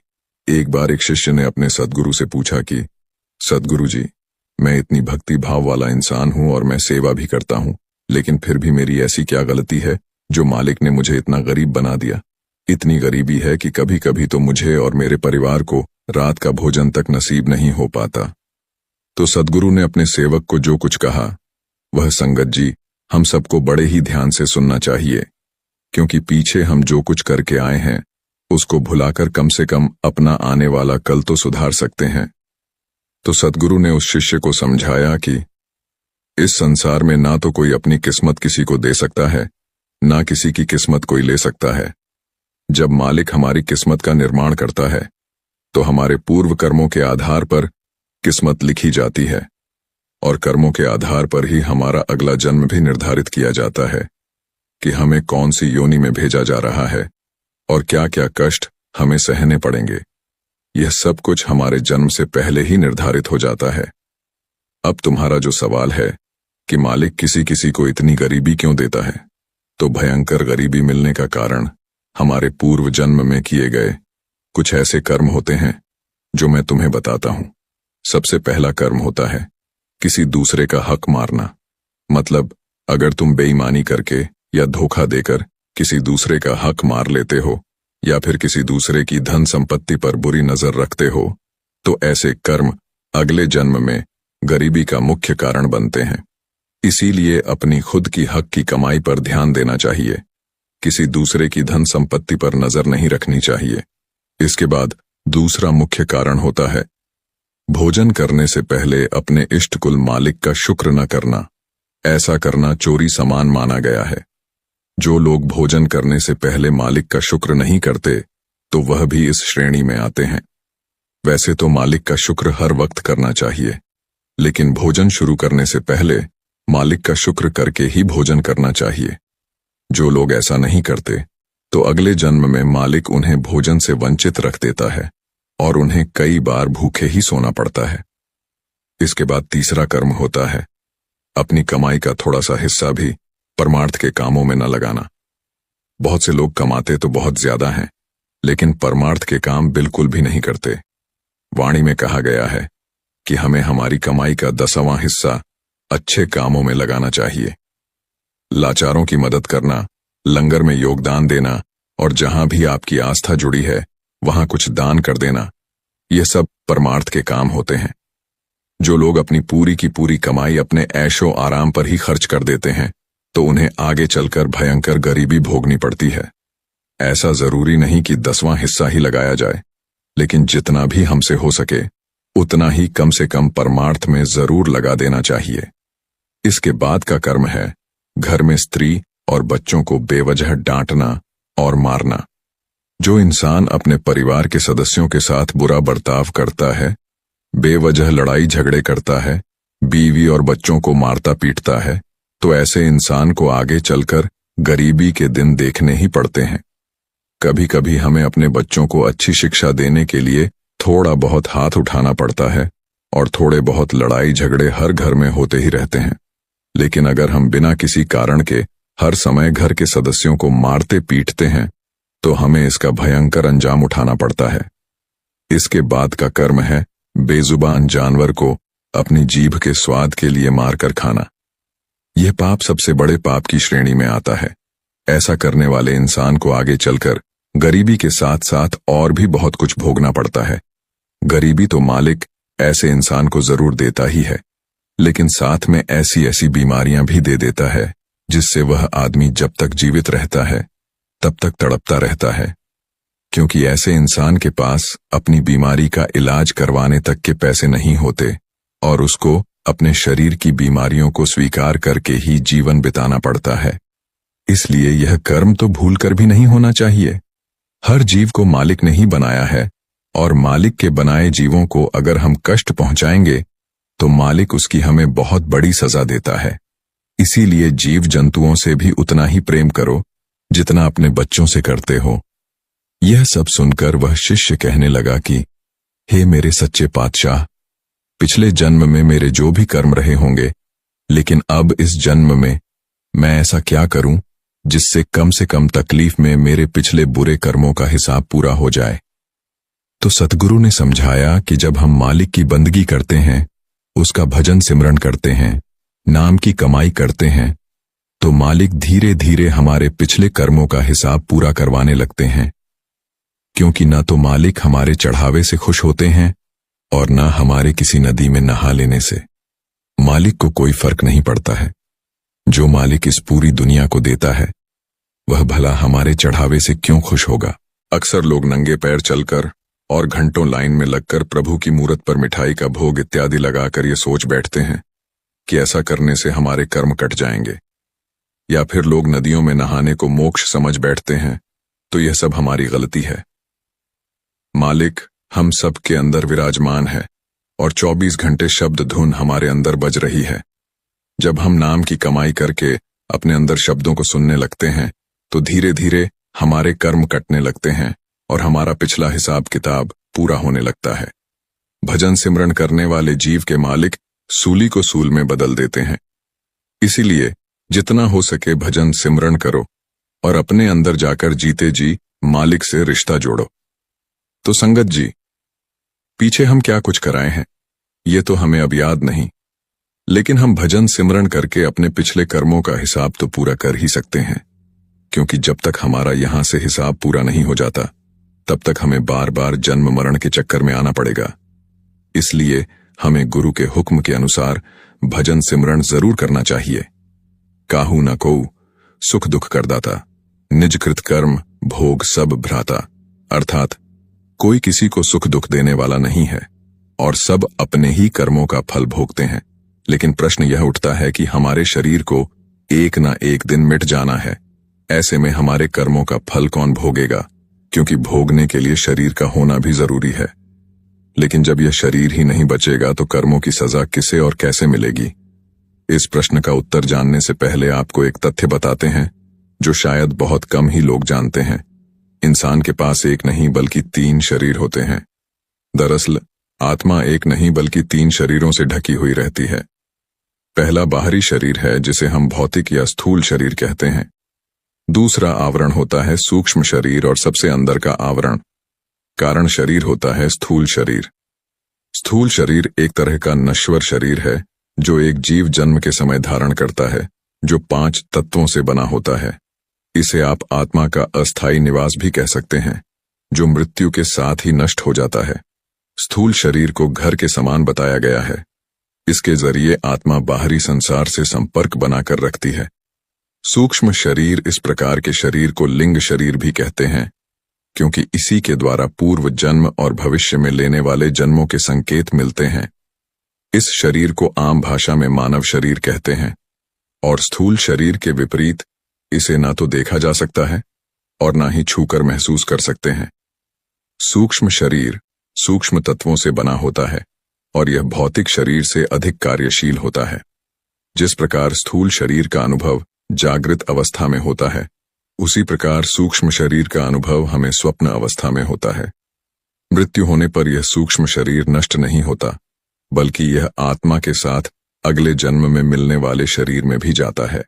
एक बार एक शिष्य ने अपने सद्गुरु से पूछा कि सद्गुरु जी, मैं इतनी भक्ति भाव वाला इंसान हूं और मैं सेवा भी करता हूं, लेकिन फिर भी मेरी ऐसी क्या गलती है जो मालिक ने मुझे इतना गरीब बना दिया। इतनी गरीबी है कि कभी कभी तो मुझे और मेरे परिवार को रात का भोजन तक नसीब नहीं हो पाता। तो सद्गुरु ने अपने सेवक को जो कुछ कहा वह संगत जी हम सबको बड़े ही ध्यान से सुनना चाहिए, क्योंकि पीछे हम जो कुछ करके आए हैं उसको भुलाकर कम से कम अपना आने वाला कल तो सुधार सकते हैं। तो सद्गुरु ने उस शिष्य को समझाया कि इस संसार में ना तो कोई अपनी किस्मत किसी को दे सकता है, ना किसी की किस्मत कोई ले सकता है। जब मालिक हमारी किस्मत का निर्माण करता है तो हमारे पूर्व कर्मों के आधार पर किस्मत लिखी जाती है और कर्मों के आधार पर ही हमारा अगला जन्म भी निर्धारित किया जाता है कि हमें कौन सी योनि में भेजा जा रहा है और क्या क्या कष्ट हमें सहने पड़ेंगे। यह सब कुछ हमारे जन्म से पहले ही निर्धारित हो जाता है। अब तुम्हारा जो सवाल है कि मालिक किसी किसी को इतनी गरीबी क्यों देता है, तो भयंकर गरीबी मिलने का कारण हमारे पूर्व जन्म में किए गए कुछ ऐसे कर्म होते हैं जो मैं तुम्हें बताता हूं। सबसे पहला कर्म होता है किसी दूसरे का हक मारना। मतलब अगर तुम बेईमानी करके या धोखा देकर किसी दूसरे का हक मार लेते हो या फिर किसी दूसरे की धन संपत्ति पर बुरी नजर रखते हो, तो ऐसे कर्म अगले जन्म में गरीबी का मुख्य कारण बनते हैं। इसीलिए अपनी खुद की हक की कमाई पर ध्यान देना चाहिए, किसी दूसरे की धन संपत्ति पर नजर नहीं रखनी चाहिए। इसके बाद दूसरा मुख्य कारण होता है भोजन करने से पहले अपने इष्ट कुल मालिक का शुक्र न करना। ऐसा करना चोरी समान माना गया है। जो लोग भोजन करने से पहले मालिक का शुक्र नहीं करते तो वह भी इस श्रेणी में आते हैं। वैसे तो मालिक का शुक्र हर वक्त करना चाहिए, लेकिन भोजन शुरू करने से पहले मालिक का शुक्र करके ही भोजन करना चाहिए। जो लोग ऐसा नहीं करते तो अगले जन्म में मालिक उन्हें भोजन से वंचित रख देता है और उन्हें कई बार भूखे ही सोना पड़ता है। इसके बाद तीसरा कर्म होता है अपनी कमाई का थोड़ा सा हिस्सा भी परमार्थ के कामों में न लगाना। बहुत से लोग कमाते तो बहुत ज्यादा हैं, लेकिन परमार्थ के काम बिल्कुल भी नहीं करते। वाणी में कहा गया है कि हमें हमारी कमाई का 10वां हिस्सा अच्छे कामों में लगाना चाहिए। लाचारों की मदद करना, लंगर में योगदान देना और जहां भी आपकी आस्था जुड़ी है वहां कुछ दान कर देना, ये सब परमार्थ के काम होते हैं। जो लोग अपनी पूरी की पूरी कमाई अपने ऐशो आराम पर ही खर्च कर देते हैं तो उन्हें आगे चलकर भयंकर गरीबी भोगनी पड़ती है। ऐसा जरूरी नहीं कि 10वां हिस्सा ही लगाया जाए, लेकिन जितना भी हमसे हो सके उतना ही कम से कम परमार्थ में जरूर लगा देना चाहिए। इसके बाद का कर्म है घर में स्त्री और बच्चों को बेवजह डांटना और मारना। जो इंसान अपने परिवार के सदस्यों के साथ बुरा बर्ताव करता है, बेवजह लड़ाई झगड़े करता है, बीवी और बच्चों को मारता पीटता है, तो ऐसे इंसान को आगे चलकर गरीबी के दिन देखने ही पड़ते हैं। कभी कभी हमें अपने बच्चों को अच्छी शिक्षा देने के लिए थोड़ा बहुत हाथ उठाना पड़ता है और थोड़े बहुत लड़ाई झगड़े हर घर में होते ही रहते हैं। लेकिन अगर हम बिना किसी कारण के हर समय घर के सदस्यों को मारते पीटते हैं तो हमें इसका भयंकर अंजाम उठाना पड़ता है। इसके बाद का कर्म है बेजुबान जानवर को अपनी जीभ के स्वाद के लिए मारकर खाना। यह पाप सबसे बड़े पाप की श्रेणी में आता है। ऐसा करने वाले इंसान को आगे चलकर गरीबी के साथ साथ और भी बहुत कुछ भोगना पड़ता है। गरीबी तो मालिक ऐसे इंसान को जरूर देता ही है, लेकिन साथ में ऐसी ऐसी बीमारियां भी दे देता है जिससे वह आदमी जब तक जीवित रहता है तब तक तड़पता रहता है, क्योंकि ऐसे इंसान के पास अपनी बीमारी का इलाज करवाने तक के पैसे नहीं होते और उसको अपने शरीर की बीमारियों को स्वीकार करके ही जीवन बिताना पड़ता है। इसलिए यह कर्म तो भूलकर भी नहीं होना चाहिए। हर जीव को मालिक ने ही बनाया है और मालिक के बनाए जीवों को अगर हम कष्ट पहुंचाएंगे तो मालिक उसकी हमें बहुत बड़ी सजा देता है। इसीलिए जीव जंतुओं से भी उतना ही प्रेम करो जितना अपने बच्चों से करते हो। यह सब सुनकर वह शिष्य कहने लगा कि हे मेरे सच्चे पातशाह, पिछले जन्म में मेरे जो भी कर्म रहे होंगे, लेकिन अब इस जन्म में मैं ऐसा क्या करूं जिससे कम से कम तकलीफ में मेरे पिछले बुरे कर्मों का हिसाब पूरा हो जाए। तो सतगुरु ने समझाया कि जब हम मालिक की बंदगी करते हैं, उसका भजन सिमरन करते हैं, नाम की कमाई करते हैं, तो मालिक धीरे धीरे हमारे पिछले कर्मों का हिसाब पूरा करवाने लगते हैं। क्योंकि न तो मालिक हमारे चढ़ावे से खुश होते हैं और न हमारे किसी नदी में नहा लेने से। मालिक को कोई फर्क नहीं पड़ता है। जो मालिक इस पूरी दुनिया को देता है वह भला हमारे चढ़ावे से क्यों खुश होगा। अक्सर लोग नंगे पैर चलकर और घंटों लाइन में लगकर प्रभु की मूरत पर मिठाई का भोग इत्यादि लगाकर ये सोच बैठते हैं कि ऐसा करने से हमारे कर्म कट जाएंगे, या फिर लोग नदियों में नहाने को मोक्ष समझ बैठते हैं। तो यह सब हमारी गलती है। मालिक हम सब के अंदर विराजमान है और 24 घंटे शब्द धुन हमारे अंदर बज रही है। जब हम नाम की कमाई करके अपने अंदर शब्दों को सुनने लगते हैं तो धीरे धीरे हमारे कर्म कटने लगते हैं और हमारा पिछला हिसाब किताब पूरा होने लगता है। भजन सिमरन करने वाले जीव के मालिक सूली को सूल में बदल देते हैं। इसीलिए जितना हो सके भजन सिमरन करो और अपने अंदर जाकर जीते जी मालिक से रिश्ता जोड़ो। तो संगत जी, पीछे हम क्या कुछ कराए हैं ये तो हमें अब याद नहीं, लेकिन हम भजन सिमरन करके अपने पिछले कर्मों का हिसाब तो पूरा कर ही सकते हैं। क्योंकि जब तक हमारा यहां से हिसाब पूरा नहीं हो जाता तब तक हमें बार बार जन्म मरण के चक्कर में आना पड़ेगा। इसलिए हमें गुरु के हुक्म के अनुसार भजन सिमरन जरूर करना चाहिए। काहू न कोऊ सुख दुख करदाता, निज कृत कर्म भोग सब भ्राता। अर्थात कोई किसी को सुख दुख देने वाला नहीं है और सब अपने ही कर्मों का फल भोगते हैं। लेकिन प्रश्न यह उठता है कि हमारे शरीर को एक ना एक दिन मिट जाना है। ऐसे में हमारे कर्मों का फल कौन भोगेगा, क्योंकि भोगने के लिए शरीर का होना भी जरूरी है। लेकिन जब यह शरीर ही नहीं बचेगा तो कर्मों की सजा किसे और कैसे मिलेगी। इस प्रश्न का उत्तर जानने से पहले आपको एक तथ्य बताते हैं जो शायद बहुत कम ही लोग जानते हैं। इंसान के पास एक नहीं बल्कि 3 शरीर होते हैं। दरअसल आत्मा एक नहीं बल्कि 3 शरीरों से ढकी हुई रहती है। पहला बाहरी शरीर है जिसे हम भौतिक या स्थूल शरीर कहते हैं। दूसरा आवरण होता है सूक्ष्म शरीर और सबसे अंदर का आवरण कारण शरीर होता है स्थूल शरीर। स्थूल शरीर एक तरह का नश्वर शरीर है जो एक जीव जन्म के समय धारण करता है, जो 5 तत्वों से बना होता है। इसे आप आत्मा का अस्थायी निवास भी कह सकते हैं, जो मृत्यु के साथ ही नष्ट हो जाता है। स्थूल शरीर को घर के समान बताया गया है। इसके जरिए आत्मा बाहरी संसार से संपर्क बनाकर रखती है। सूक्ष्म शरीर, इस प्रकार के शरीर को लिंग शरीर भी कहते हैं, क्योंकि इसी के द्वारा पूर्व जन्म और भविष्य में लेने वाले जन्मों के संकेत मिलते हैं। इस शरीर को आम भाषा में मानव शरीर कहते हैं, और स्थूल शरीर के विपरीत इसे ना तो देखा जा सकता है और ना ही छूकर महसूस कर सकते हैं। सूक्ष्म शरीर सूक्ष्म तत्वों से बना होता है और यह भौतिक शरीर से अधिक कार्यशील होता है। जिस प्रकार स्थूल शरीर का अनुभव जागृत अवस्था में होता है, उसी प्रकार सूक्ष्म शरीर का अनुभव हमें स्वप्न अवस्था में होता है। मृत्यु होने पर यह सूक्ष्म शरीर नष्ट नहीं होता, बल्कि यह आत्मा के साथ अगले जन्म में मिलने वाले शरीर में भी जाता है।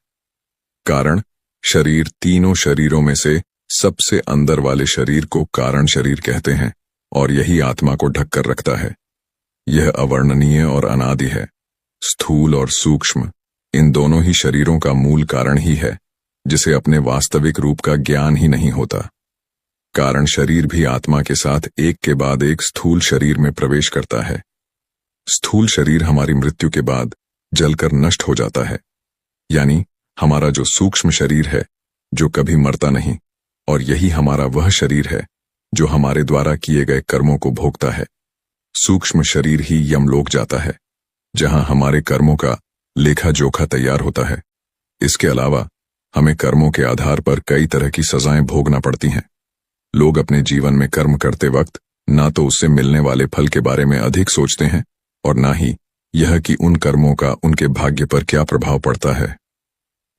कारण शरीर तीनों शरीरों में से सबसे अंदर वाले शरीर को कारण शरीर कहते हैं, और यही आत्मा को ढककर रखता है। यह अवर्णनीय और अनादि है। स्थूल और सूक्ष्म इन दोनों ही शरीरों का मूल कारण ही है, जिसे अपने वास्तविक रूप का ज्ञान ही नहीं होता। कारण शरीर भी आत्मा के साथ एक के बाद एक स्थूल शरीर में प्रवेश करता है। स्थूल शरीर हमारी मृत्यु के बाद जलकर नष्ट हो जाता है, यानी हमारा जो सूक्ष्म शरीर है, जो कभी मरता नहीं, और यही हमारा वह शरीर है जो हमारे द्वारा किए गए कर्मों को भोगता है। सूक्ष्म शरीर ही यमलोक जाता है, जहां हमारे कर्मों का लेखा जोखा तैयार होता है। इसके अलावा हमें कर्मों के आधार पर कई तरह की सजाएं भोगना पड़ती हैं। लोग अपने जीवन में कर्म करते वक्त ना तो उससे मिलने वाले फल के बारे में अधिक सोचते हैं, और ना ही यह कि उन कर्मों का उनके भाग्य पर क्या प्रभाव पड़ता है।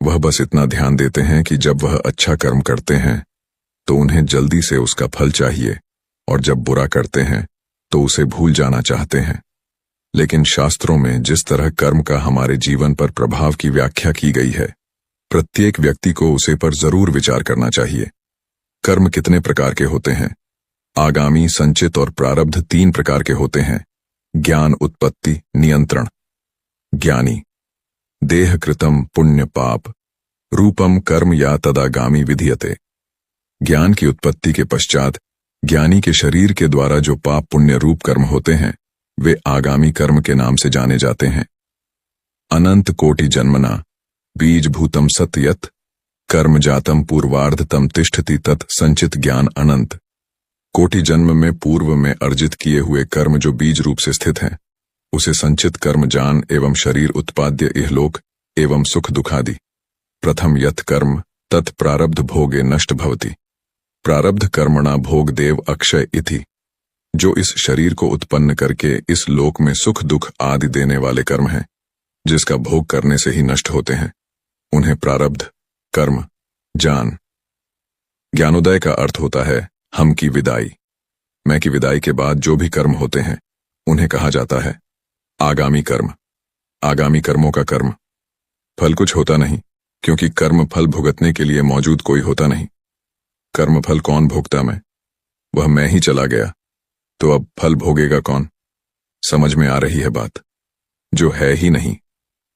वह बस इतना ध्यान देते हैं कि जब वह अच्छा कर्म करते हैं तो उन्हें जल्दी से उसका फल चाहिए, और जब बुरा करते हैं तो उसे भूल जाना चाहते हैं। लेकिन शास्त्रों में जिस तरह कर्म का हमारे जीवन पर प्रभाव की व्याख्या की गई है, प्रत्येक व्यक्ति को उसे पर जरूर विचार करना चाहिए। कर्म कितने प्रकार के होते हैं? आगामी, संचित और प्रारब्ध 3 प्रकार के होते हैं। ज्ञान, उत्पत्ति, नियंत्रण। ज्ञानी देह कृतम पुण्य पाप रूपम कर्म या तदागामी विधीयते। ज्ञान की उत्पत्ति के पश्चात ज्ञानी के शरीर के द्वारा जो पाप पुण्य रूप कर्म होते हैं, वे आगामी कर्म के नाम से जाने जाते हैं। अनंत कोटि जन्मना बीज भूतम सत्यत कर्म जातम पूर्वार्धतम तिष्ठति तत् संचित ज्ञान अनंत। कोटि जन्म में पूर्व में अर्जित किए हुए कर्म जो बीज रूप से स्थित हैं, उसे संचित कर्म जान एवं शरीर उत्पाद्य इहलोक एवं सुख दुखादि। प्रथम यत् कर्म तत् प्रारब्ध भोगे नष्ट भवति। प्रारब्ध कर्मणा भोग देव अक्षय इति। जो इस शरीर को उत्पन्न करके इस लोक में सुख दुख आदि देने वाले कर्म हैं, जिसका भोग करने से ही नष्ट होते हैं, उन्हें प्रारब्ध कर्म जान। ज्ञानोदय का अर्थ होता है हम की विदाई। मैं की विदाई के बाद जो भी कर्म होते हैं, उन्हें कहा जाता है आगामी कर्म। आगामी कर्मों का कर्म फल कुछ होता नहीं, क्योंकि कर्म फल भुगतने के लिए मौजूद कोई होता नहीं। कर्म फल कौन भोगता? वह मैं ही चला गया, तो अब फल भोगेगा कौन? समझ में आ रही है बात? जो है ही नहीं,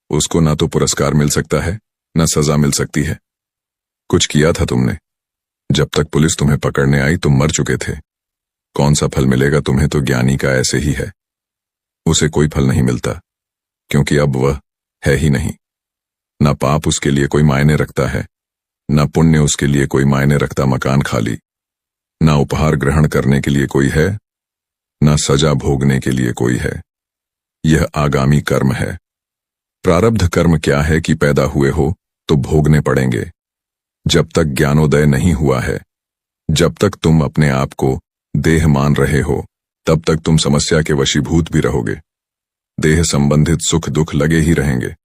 उसको ना तो पुरस्कार मिल सकता है, ना सजा मिल सकती है। कुछ किया था तुमने, जब तक पुलिस तुम्हें पकड़ने आई तुम मर चुके थे। कौन सा फल मिलेगा तुम्हें? तो ज्ञानी का ऐसे ही है, उसे कोई फल नहीं मिलता, क्योंकि अब वह है ही नहीं। ना पाप उसके लिए कोई मायने रखता है, ना पुण्य उसके लिए कोई मायने रखता। मकान खाली, ना उपहार ग्रहण करने के लिए कोई है, ना सजा भोगने के लिए कोई है। यह आगामी कर्म है। प्रारब्ध कर्म क्या है कि पैदा हुए हो तो भोगने पड़ेंगे। जब तक ज्ञानोदय नहीं हुआ है, जब तक तुम अपने आप को देह मान रहे हो, तब तक तुम समस्या के वशीभूत भी रहोगे। देह संबंधित सुख दुख लगे ही रहेंगे।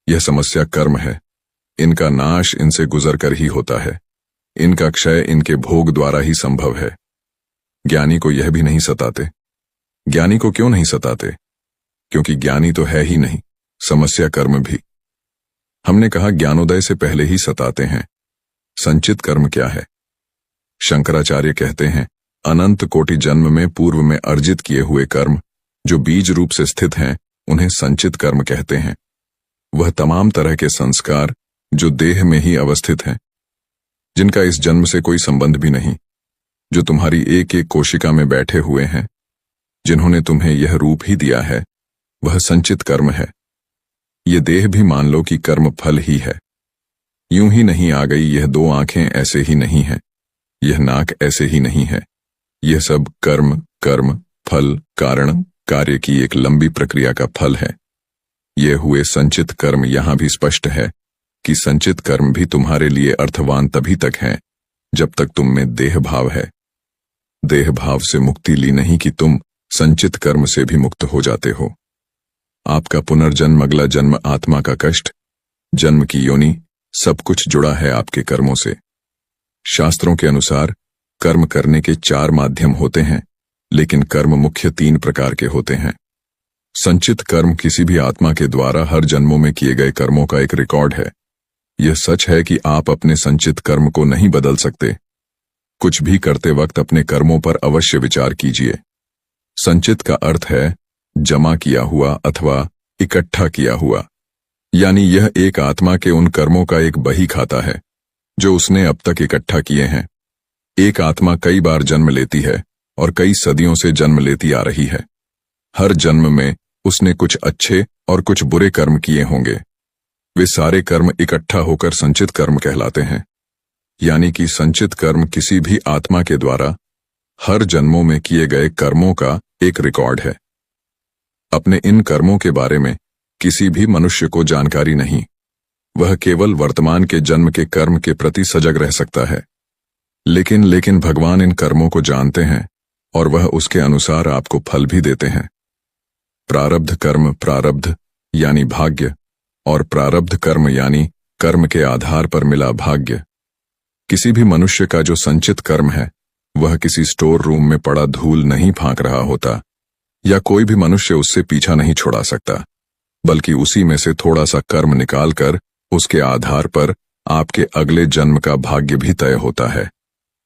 यह समस्या कर्म है। इनका नाश इनसे गुजर कर ही होता है। इनका क्षय इनके भोग द्वारा ही संभव है। ज्ञानी को यह भी नहीं सताते। ज्ञानी को क्यों नहीं सताते? क्योंकि ज्ञानी तो है ही नहीं, समस्या कर्म भी। हमने कहा ज्ञानोदय से पहले ही सताते हैं। संचित कर्म क्या है? शंकराचार्य कहते हैं अनंत कोटि जन्म में पूर्व में अर्जित किए हुए कर्म जो बीज रूप से स्थित हैं, उन्हें संचित कर्म कहते हैं। वह तमाम तरह के संस्कार जो देह में ही अवस्थित हैं, जिनका इस जन्म से कोई संबंध भी नहीं, जो तुम्हारी एक एक कोशिका में बैठे हुए हैं, जिन्होंने तुम्हें यह रूप ही दिया है, वह संचित कर्म है। ये देह भी मान लो कि कर्म फल ही है। यूं ही नहीं आ गई, यह दो आंखें ऐसे ही नहीं है, यह नाक ऐसे ही नहीं है। यह सब कर्म, कर्म, फल, कारण, कार्य की एक लंबी प्रक्रिया का फल है। ये हुए संचित कर्म। यहां भी स्पष्ट है कि संचित कर्म भी तुम्हारे लिए अर्थवान तभी तक हैं जब तक तुम में देह भाव है। देह भाव से मुक्ति ली नहीं कि तुम संचित कर्म से भी मुक्त हो जाते हो। आपका पुनर्जन्म, अगला जन्म, आत्मा का कष्ट, जन्म की योनि, सब कुछ जुड़ा है आपके कर्मों से। शास्त्रों के अनुसार कर्म करने के 4 माध्यम होते हैं, लेकिन कर्म मुख्य 3 प्रकार के होते हैं। संचित कर्म किसी भी आत्मा के द्वारा हर जन्मों में किए गए कर्मों का एक रिकॉर्ड है। यह सच है कि आप अपने संचित कर्म को नहीं बदल सकते। कुछ भी करते वक्त अपने कर्मों पर अवश्य विचार कीजिए। संचित का अर्थ है जमा किया हुआ अथवा इकट्ठा किया हुआ, यानी यह एक आत्मा के उन कर्मों का एक बही खाता है जो उसने अब तक इकट्ठा किए हैं। एक आत्मा कई बार जन्म लेती है और कई सदियों से जन्म लेती आ रही है। हर जन्म में उसने कुछ अच्छे और कुछ बुरे कर्म किए होंगे। वे सारे कर्म इकट्ठा होकर संचित कर्म कहलाते हैं। यानी कि संचित कर्म किसी भी आत्मा के द्वारा हर जन्मों में किए गए कर्मों का एक रिकॉर्ड है। अपने इन कर्मों के बारे में किसी भी मनुष्य को जानकारी नहीं। वह केवल वर्तमान के जन्म के कर्म के प्रति सजग रह सकता है। लेकिन भगवान इन कर्मों को जानते हैं और वह उसके अनुसार आपको फल भी देते हैं। प्रारब्ध कर्म, प्रारब्ध यानी भाग्य, और प्रारब्ध कर्म यानी कर्म के आधार पर मिला भाग्य। किसी भी मनुष्य का जो संचित कर्म है वह किसी स्टोर रूम में पड़ा धूल नहीं फांक रहा होता, या कोई भी मनुष्य उससे पीछा नहीं छुड़ा सकता, बल्कि उसी में से थोड़ा सा कर्म निकालकर उसके आधार पर आपके अगले जन्म का भाग्य भी तय होता है,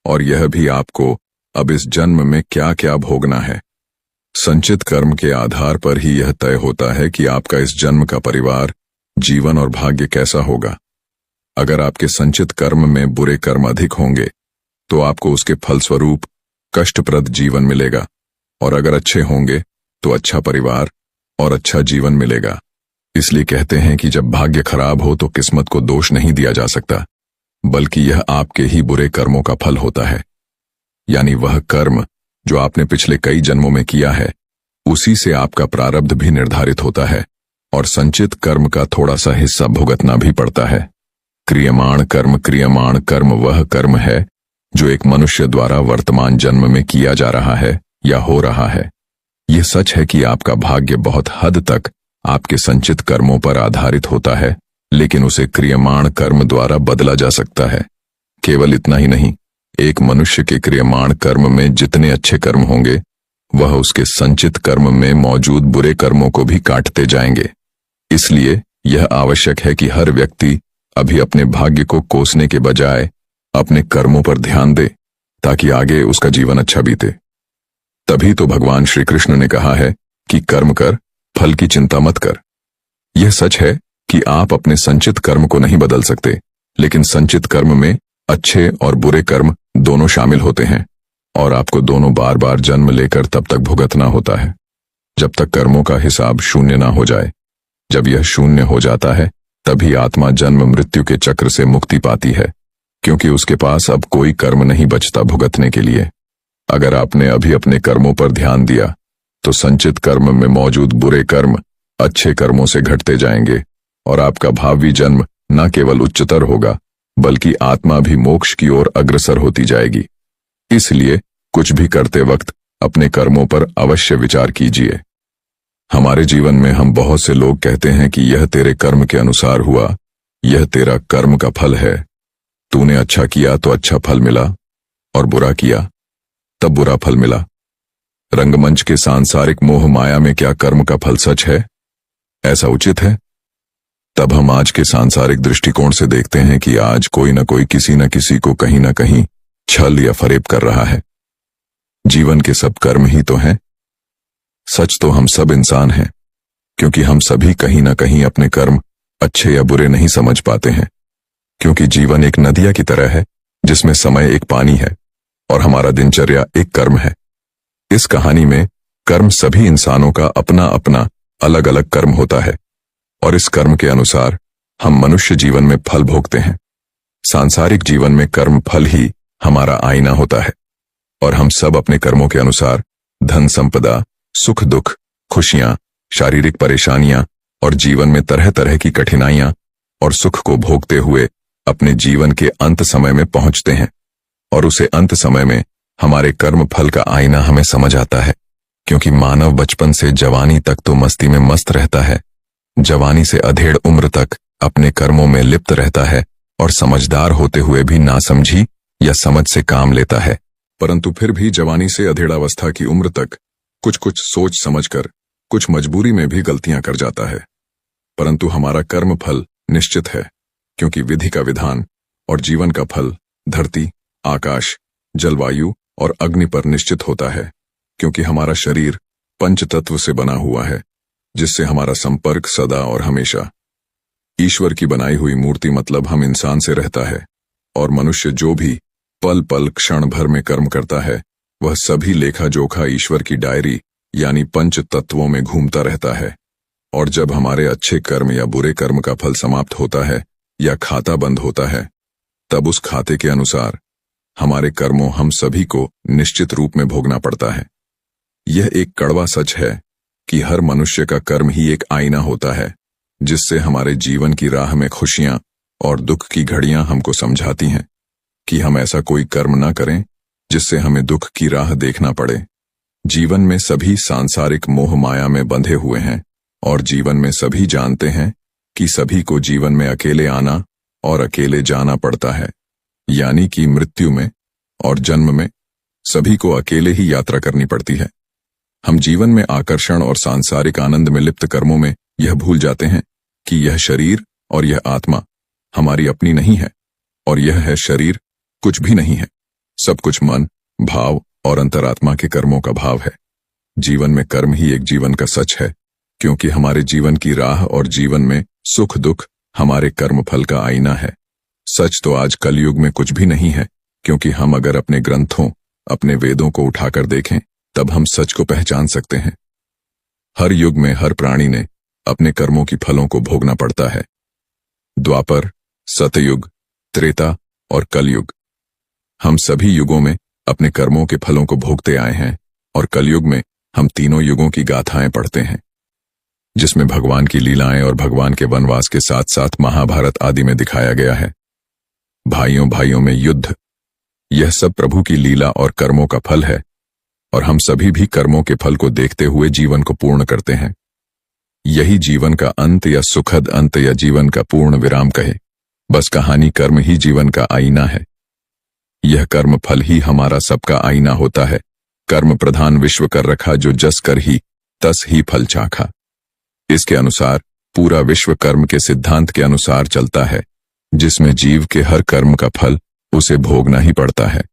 और यह भी आपको अब इस जन्म में क्या क्या भोगना है। संचित कर्म के आधार पर ही यह तय होता है कि आपका इस जन्म का परिवार, जीवन और भाग्य कैसा होगा। अगर आपके संचित कर्म में बुरे कर्म अधिक होंगे तो आपको उसके फलस्वरूप कष्टप्रद जीवन मिलेगा, और अगर अच्छे होंगे तो अच्छा परिवार और अच्छा जीवन मिलेगा। इसलिए कहते हैं कि जब भाग्य खराब हो तो किस्मत को दोष नहीं दिया जा सकता, बल्कि यह आपके ही बुरे कर्मों का फल होता है। यानी वह कर्म जो आपने पिछले कई जन्मों में किया है, उसी से आपका प्रारब्ध भी निर्धारित होता है, और संचित कर्म का थोड़ा सा हिस्सा भुगतना भी पड़ता है। क्रियमाण कर्म वह कर्म है जो एक मनुष्य द्वारा वर्तमान जन्म में किया जा रहा है या हो रहा है। यह सच है कि आपका भाग्य बहुत हद तक आपके संचित कर्मों पर आधारित होता है, लेकिन उसे क्रियमाण कर्म द्वारा बदला जा सकता है। केवल इतना ही नहीं, एक मनुष्य के क्रियमाण कर्म में जितने अच्छे कर्म होंगे वह उसके संचित कर्म में मौजूद बुरे कर्मों को भी काटते जाएंगे। इसलिए यह आवश्यक है कि हर व्यक्ति अभी अपने भाग्य को कोसने के बजाय अपने कर्मों पर ध्यान दे, ताकि आगे उसका जीवन अच्छा बीते। तभी तो भगवान श्री कृष्ण ने कहा है कि कर्म कर, फल की चिंता मत कर। यह सच है कि आप अपने संचित कर्म को नहीं बदल सकते, लेकिन संचित कर्म में अच्छे और बुरे कर्म दोनों शामिल होते हैं, और आपको दोनों बार बार जन्म लेकर तब तक भुगतना होता है जब तक कर्मों का हिसाब शून्य ना हो जाए। जब यह शून्य हो जाता है तभी आत्मा जन्म मृत्यु के चक्र से मुक्ति पाती है, क्योंकि उसके पास अब कोई कर्म नहीं बचता भुगतने के लिए। अगर आपने अभी अपने कर्मों पर ध्यान दिया तो संचित कर्म में मौजूद बुरे कर्म अच्छे कर्मों से घटते जाएंगे, और आपका भावी जन्म न केवल उच्चतर होगा बल्कि आत्मा भी मोक्ष की ओर अग्रसर होती जाएगी। इसलिए कुछ भी करते वक्त अपने कर्मों पर अवश्य विचार कीजिए। हमारे जीवन में हम बहुत से लोग कहते हैं कि यह तेरे कर्म के अनुसार हुआ, यह तेरा कर्म का फल है। तूने अच्छा किया तो अच्छा फल मिला, और बुरा किया तब बुरा फल मिला। रंगमंच के सांसारिक मोह माया में क्या कर्म का फल सच है? ऐसा उचित है? तब हम आज के सांसारिक दृष्टिकोण से देखते हैं कि आज कोई न कोई किसी न किसी को कहीं न कहीं छल या फरेब कर रहा है। जीवन के सब कर्म ही तो हैं। सच तो हम सब इंसान हैं, क्योंकि हम सभी कहीं न कहीं अपने कर्म अच्छे या बुरे नहीं समझ पाते हैं, क्योंकि जीवन एक नदिया की तरह है जिसमें समय एक पानी है और हमारा दिनचर्या एक कर्म है। इस कहानी में कर्म सभी इंसानों का अपना अपना अलग अलग कर्म होता है और इस कर्म के अनुसार हम मनुष्य जीवन में फल भोगते हैं। सांसारिक जीवन में कर्म फल ही हमारा आईना होता है और हम सब अपने कर्मों के अनुसार धन संपदा, सुख दुख, खुशियां, शारीरिक परेशानियां और जीवन में तरह तरह की कठिनाइयां और सुख को भोगते हुए अपने जीवन के अंत समय में पहुंचते हैं। और उसे अंत समय में हमारे कर्म फल का आईना हमें समझ आता है, क्योंकि मानव बचपन से जवानी तक तो मस्ती में मस्त रहता है, जवानी से अधेड़ उम्र तक अपने कर्मों में लिप्त रहता है और समझदार होते हुए भी नासमझी या समझ से काम लेता है, परंतु फिर भी जवानी से अधेड़ावस्था की उम्र तक कुछ कुछ सोच समझकर कुछ मजबूरी में भी गलतियां कर जाता है। परंतु हमारा कर्म फल निश्चित है, क्योंकि विधि का विधान और जीवन का फल धरती, आकाश, जलवायु और अग्नि पर निश्चित होता है, क्योंकि हमारा शरीर पंच तत्व से बना हुआ है, जिससे हमारा संपर्क सदा और हमेशा ईश्वर की बनाई हुई मूर्ति मतलब हम इंसान से रहता है। और मनुष्य जो भी पल पल क्षण भर में कर्म करता है वह सभी लेखा जोखा ईश्वर की डायरी यानी पंच तत्वों में घूमता रहता है। और जब हमारे अच्छे कर्म या बुरे कर्म का फल समाप्त होता है या खाता बंद होता है, तब उस खाते के अनुसार हमारे कर्मों हम सभी को निश्चित रूप में भोगना पड़ता है। यह एक कड़वा सच है कि हर मनुष्य का कर्म ही एक आईना होता है, जिससे हमारे जीवन की राह में खुशियां और दुख की घड़ियां हमको समझाती हैं कि हम ऐसा कोई कर्म ना करें जिससे हमें दुख की राह देखना पड़े। जीवन में सभी सांसारिक मोह माया में बंधे हुए हैं और जीवन में सभी जानते हैं कि सभी को जीवन में अकेले आना और अकेले जाना पड़ता है, यानी कि मृत्यु में और जन्म में सभी को अकेले ही यात्रा करनी पड़ती है। हम जीवन में आकर्षण और सांसारिक आनंद में लिप्त कर्मों में यह भूल जाते हैं कि यह शरीर और यह आत्मा हमारी अपनी नहीं है और यह है शरीर कुछ भी नहीं है, सब कुछ मन, भाव और अंतरात्मा के कर्मों का भाव है। जीवन में कर्म ही एक जीवन का सच है, क्योंकि हमारे जीवन की राह और जीवन में सुख दुख हमारे कर्म फल का आईना है। सच तो आज कलयुग में कुछ भी नहीं है, क्योंकि हम अगर अपने ग्रंथों, अपने वेदों को उठाकर देखें तब हम सच को पहचान सकते हैं। हर युग में हर प्राणी ने अपने कर्मों की फलों को भोगना पड़ता है। द्वापर, सतयुग, त्रेता और कलयुग, हम सभी युगों में अपने कर्मों के फलों को भोगते आए हैं और कलयुग में हम तीनों युगों की गाथाएं पढ़ते हैं, जिसमें भगवान की लीलाएं और भगवान के वनवास के साथ साथ महाभारत आदि में दिखाया गया है। भाइयों भाइयों में युद्ध, यह सब प्रभु की लीला और कर्मों का फल है और हम सभी भी कर्मों के फल को देखते हुए जीवन को पूर्ण करते हैं। यही जीवन का अंत या सुखद अंत या जीवन का पूर्ण विराम कहे, बस कहानी कर्म ही जीवन का आईना है। यह कर्म फल ही हमारा सबका आईना होता है। कर्म प्रधान विश्व कर रखा, जो जस कर ही तस ही फल चाखा। इसके अनुसार पूरा विश्व कर्म के सिद्धांत के अनुसार चलता है, जिसमें जीव के हर कर्म का फल उसे भोगना ही पड़ता है,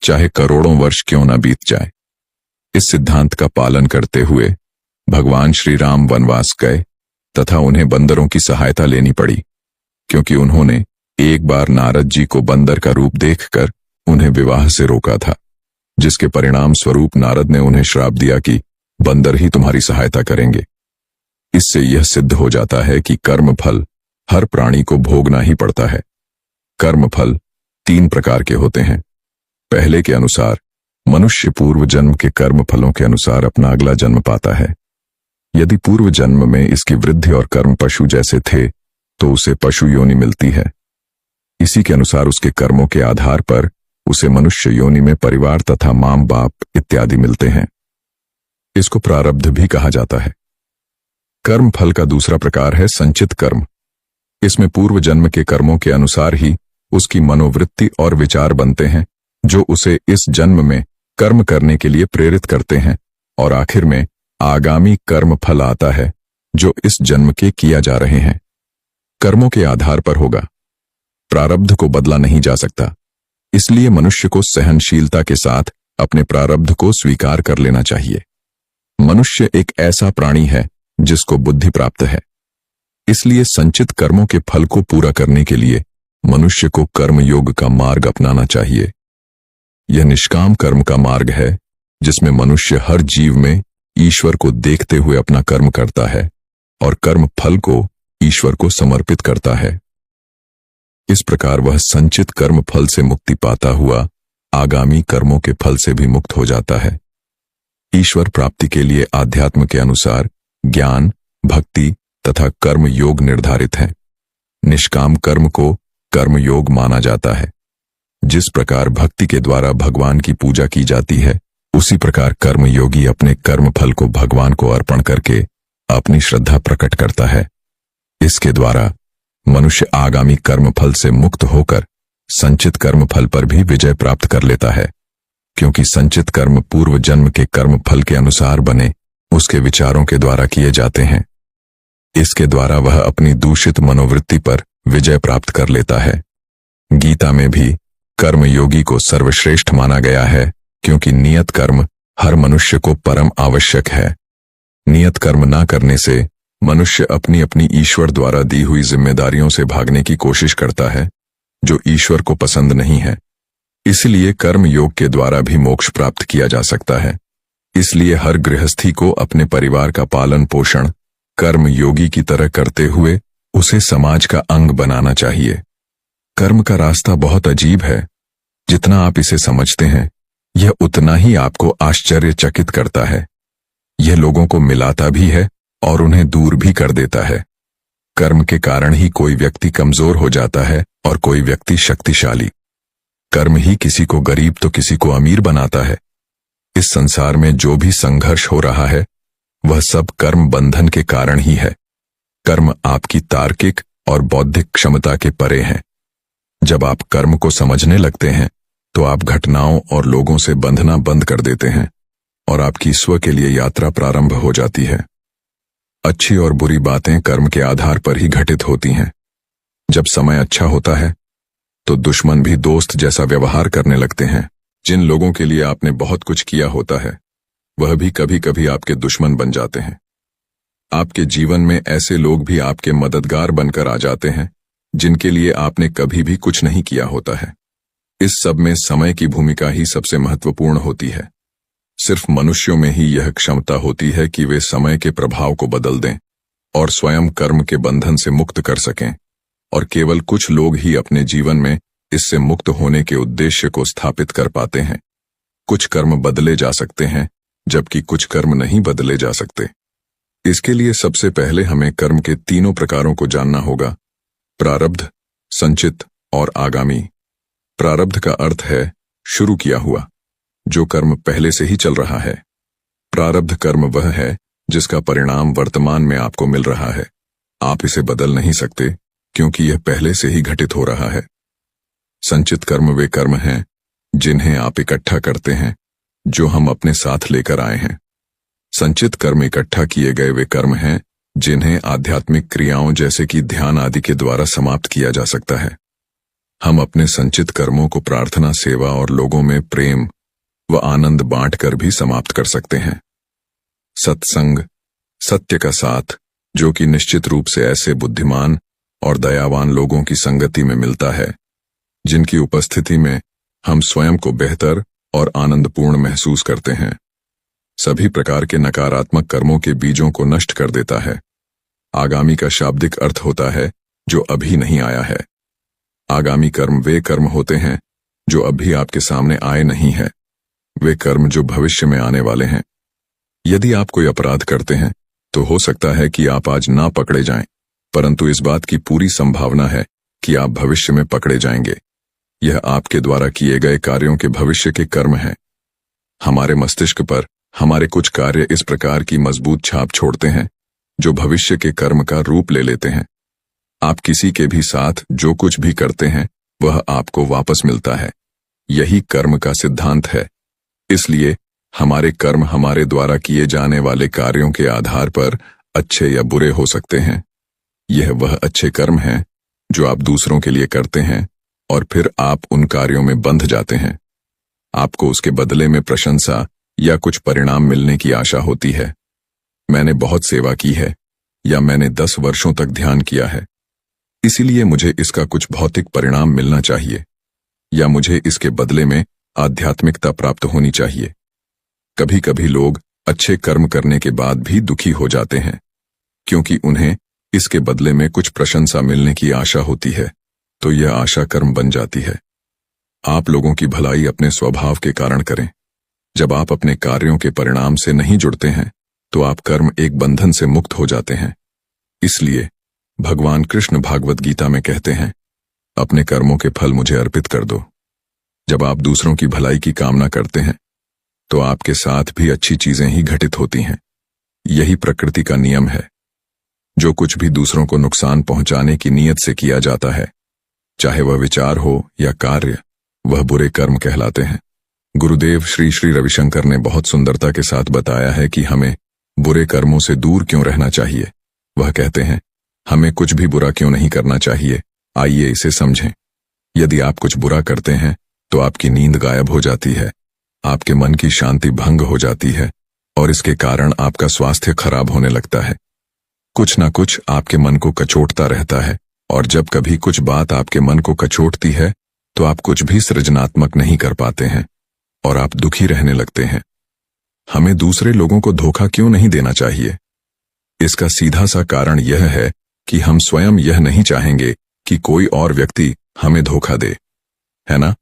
चाहे करोड़ों वर्ष क्यों न बीत जाए। इस सिद्धांत का पालन करते हुए भगवान श्री राम वनवास गए तथा उन्हें बंदरों की सहायता लेनी पड़ी, क्योंकि उन्होंने एक बार नारद जी को बंदर का रूप देखकर उन्हें विवाह से रोका था, जिसके परिणाम स्वरूप नारद ने उन्हें श्राप दिया कि बंदर ही तुम्हारी सहायता करेंगे। इससे यह सिद्ध हो जाता है कि कर्म फल हर प्राणी को भोगना ही पड़ता है। कर्म फल 3 प्रकार के होते हैं। पहले के अनुसार मनुष्य पूर्व जन्म के कर्म फलों के अनुसार अपना अगला जन्म पाता है। यदि पूर्व जन्म में इसकी वृद्धि और कर्म पशु जैसे थे तो उसे पशु योनि मिलती है। इसी के अनुसार उसके कर्मों के आधार पर उसे मनुष्य योनि में परिवार तथा मां बाप इत्यादि मिलते हैं। इसको प्रारब्ध भी कहा जाता है। कर्म फल का दूसरा प्रकार है संचित कर्म। इसमें पूर्व जन्म के कर्मों के अनुसार ही उसकी मनोवृत्ति और विचार बनते हैं, जो उसे इस जन्म में कर्म करने के लिए प्रेरित करते हैं और आखिर में आगामी कर्म फल आता है, जो इस जन्म के किया जा रहे हैं। कर्मों के आधार पर होगा। प्रारब्ध को बदला नहीं जा सकता, इसलिए मनुष्य को सहनशीलता के साथ अपने प्रारब्ध को स्वीकार कर लेना चाहिए। मनुष्य एक ऐसा प्राणी है जिसको बुद्धि प्राप्त है, इसलिए संचित कर्मों के फल को पूरा करने के लिए मनुष्य को कर्म योग का मार्ग अपनाना चाहिए। यह निष्काम कर्म का मार्ग है, जिसमें मनुष्य हर जीव में ईश्वर को देखते हुए अपना कर्म करता है और कर्म फल को ईश्वर को समर्पित करता है। इस प्रकार वह संचित कर्म फल से मुक्ति पाता हुआ आगामी कर्मों के फल से भी मुक्त हो जाता है। ईश्वर प्राप्ति के लिए आध्यात्म के अनुसार ज्ञान, भक्ति तथा कर्म योग निर्धारित हैं। निष्काम कर्म को कर्म योग माना जाता है। जिस प्रकार भक्ति के द्वारा भगवान की पूजा की जाती है, उसी प्रकार कर्म योगी अपने कर्म फल को भगवान को अर्पण करके अपनी श्रद्धा प्रकट करता है। इसके द्वारा मनुष्य आगामी कर्म फल से मुक्त होकर संचित कर्म फल पर भी विजय प्राप्त कर लेता है, क्योंकि संचित कर्म पूर्व जन्म के कर्म फल के अनुसार बने उसके विचारों के द्वारा किए जाते हैं। इसके द्वारा वह अपनी दूषित मनोवृत्ति पर विजय प्राप्त कर लेता है। गीता में भी कर्म योगी को सर्वश्रेष्ठ माना गया है, क्योंकि नियत कर्म हर मनुष्य को परम आवश्यक है। नियत कर्म ना करने से मनुष्य अपनी अपनी ईश्वर द्वारा दी हुई जिम्मेदारियों से भागने की कोशिश करता है, जो ईश्वर को पसंद नहीं है। इसलिए कर्म योग के द्वारा भी मोक्ष प्राप्त किया जा सकता है। इसलिए हर गृहस्थी को अपने परिवार का पालन पोषण कर्म योगी की तरह करते हुए उसे समाज का अंग बनाना चाहिए। कर्म का रास्ता बहुत अजीब है। जितना आप इसे समझते हैं, यह उतना ही आपको आश्चर्यचकित करता है। यह लोगों को मिलाता भी है और उन्हें दूर भी कर देता है। कर्म के कारण ही कोई व्यक्ति कमजोर हो जाता है और कोई व्यक्ति शक्तिशाली। कर्म ही किसी को गरीब तो किसी को अमीर बनाता है। इस संसार में जो भी संघर्ष हो रहा है, वह सब कर्म बंधन के कारण ही है। कर्म आपकी तार्किक और बौद्धिक क्षमता के परे हैं। जब आप कर्म को समझने लगते हैं, तो आप घटनाओं और लोगों से बंधना बंद कर देते हैं और आपकी स्व के लिए यात्रा प्रारंभ हो जाती है। अच्छी और बुरी बातें कर्म के आधार पर ही घटित होती हैं। जब समय अच्छा होता है, तो दुश्मन भी दोस्त जैसा व्यवहार करने लगते हैं। जिन लोगों के लिए आपने बहुत कुछ किया होता है, वह भी कभी कभी आपके दुश्मन बन जाते हैं। आपके जीवन में ऐसे लोग भी आपके मददगार बनकर आ जाते हैं, जिनके लिए आपने कभी भी कुछ नहीं किया होता है। इस सब में समय की भूमिका ही सबसे महत्वपूर्ण होती है। सिर्फ मनुष्यों में ही यह क्षमता होती है कि वे समय के प्रभाव को बदल दें और स्वयं कर्म के बंधन से मुक्त कर सकें, और केवल कुछ लोग ही अपने जीवन में इससे मुक्त होने के उद्देश्य को स्थापित कर पाते हैं। कुछ कर्म बदले जा सकते हैं, जबकि कुछ कर्म नहीं बदले जा सकते। इसके लिए सबसे पहले हमें कर्म के तीनों प्रकारों को जानना होगा: प्रारब्ध, संचित और आगामी। प्रारब्ध का अर्थ है शुरू किया हुआ, जो कर्म पहले से ही चल रहा है। प्रारब्ध कर्म वह है जिसका परिणाम वर्तमान में आपको मिल रहा है। आप इसे बदल नहीं सकते, क्योंकि यह पहले से ही घटित हो रहा है। संचित कर्म वे कर्म हैं जिन्हें आप इकट्ठा करते हैं, जो हम अपने साथ लेकर आए हैं। संचित कर्म इकट्ठा किए गए वे कर्म हैं जिन्हें आध्यात्मिक क्रियाओं जैसे कि ध्यान आदि के द्वारा समाप्त किया जा सकता है। हम अपने संचित कर्मों को प्रार्थना, सेवा और लोगों में प्रेम व आनंद बांटकर भी समाप्त कर सकते हैं। सत्संग, सत्य का साथ, जो कि निश्चित रूप से ऐसे बुद्धिमान और दयावान लोगों की संगति में मिलता है, जिनकी उपस्थिति में हम स्वयं को बेहतर और आनंदपूर्ण महसूस करते हैं, सभी प्रकार के नकारात्मक कर्मों के बीजों को नष्ट कर देता है। आगामी का शाब्दिक अर्थ होता है जो अभी नहीं आया है। आगामी कर्म वे कर्म होते हैं जो अभी आपके सामने आए नहीं है, वे कर्म जो भविष्य में आने वाले हैं। यदि आप कोई अपराध करते हैं, तो हो सकता है कि आप आज ना पकड़े जाएं, परंतु इस बात की पूरी संभावना है कि आप भविष्य में पकड़े जाएंगे। यह आपके द्वारा किए गए कार्यों के भविष्य के कर्म हैं। हमारे मस्तिष्क पर हमारे कुछ कार्य इस प्रकार की मजबूत छाप छोड़ते हैं, जो भविष्य के कर्म का रूप ले लेते हैं। आप किसी के भी साथ जो कुछ भी करते हैं, वह आपको वापस मिलता है। यही कर्म का सिद्धांत है। इसलिए हमारे कर्म हमारे द्वारा किए जाने वाले कार्यों के आधार पर अच्छे या बुरे हो सकते हैं। यह वह अच्छे कर्म हैं जो आप दूसरों के लिए करते हैं, और फिर आप उन कार्यों में बंध जाते हैं। आपको उसके बदले में प्रशंसा या कुछ परिणाम मिलने की आशा होती है। मैंने बहुत सेवा की है, या मैंने 10 वर्षों तक ध्यान किया है, इसीलिए मुझे इसका कुछ भौतिक परिणाम मिलना चाहिए, या मुझे इसके बदले में आध्यात्मिकता प्राप्त होनी चाहिए। कभी कभी लोग अच्छे कर्म करने के बाद भी दुखी हो जाते हैं, क्योंकि उन्हें इसके बदले में कुछ प्रशंसा मिलने की आशा होती है, तो यह आशा कर्म बन जाती है। आप लोगों की भलाई अपने स्वभाव के कारण करें। जब आप अपने कार्यों के परिणाम से नहीं जुड़ते हैं, तो आप कर्म एक बंधन से मुक्त हो जाते हैं। इसलिए भगवान कृष्ण भागवत गीता में कहते हैं, अपने कर्मों के फल मुझे अर्पित कर दो। जब आप दूसरों की भलाई की कामना करते हैं, तो आपके साथ भी अच्छी चीजें ही घटित होती हैं। यही प्रकृति का नियम है। जो कुछ भी दूसरों को नुकसान पहुंचाने की नीयत से किया जाता है, चाहे वह विचार हो या कार्य, वह बुरे कर्म कहलाते हैं। गुरुदेव श्री श्री रविशंकर ने बहुत सुंदरता के साथ बताया है कि हमें बुरे कर्मों से दूर क्यों रहना चाहिए। वह कहते हैं, हमें कुछ भी बुरा क्यों नहीं करना चाहिए। आइए इसे समझें। यदि आप कुछ बुरा करते हैं तो आपकी नींद गायब हो जाती है, आपके मन की शांति भंग हो जाती है और इसके कारण आपका स्वास्थ्य खराब होने लगता है। कुछ ना कुछ आपके मन को कचोटता रहता है, और जब कभी कुछ बात आपके मन को कचोटती है तो आप कुछ भी सृजनात्मक नहीं कर पाते हैं और आप दुखी रहने लगते हैं। हमें दूसरे लोगों को धोखा क्यों नहीं देना चाहिए? इसका सीधा सा कारण यह है कि हम स्वयं यह नहीं चाहेंगे कि कोई और व्यक्ति हमें धोखा दे, है ना?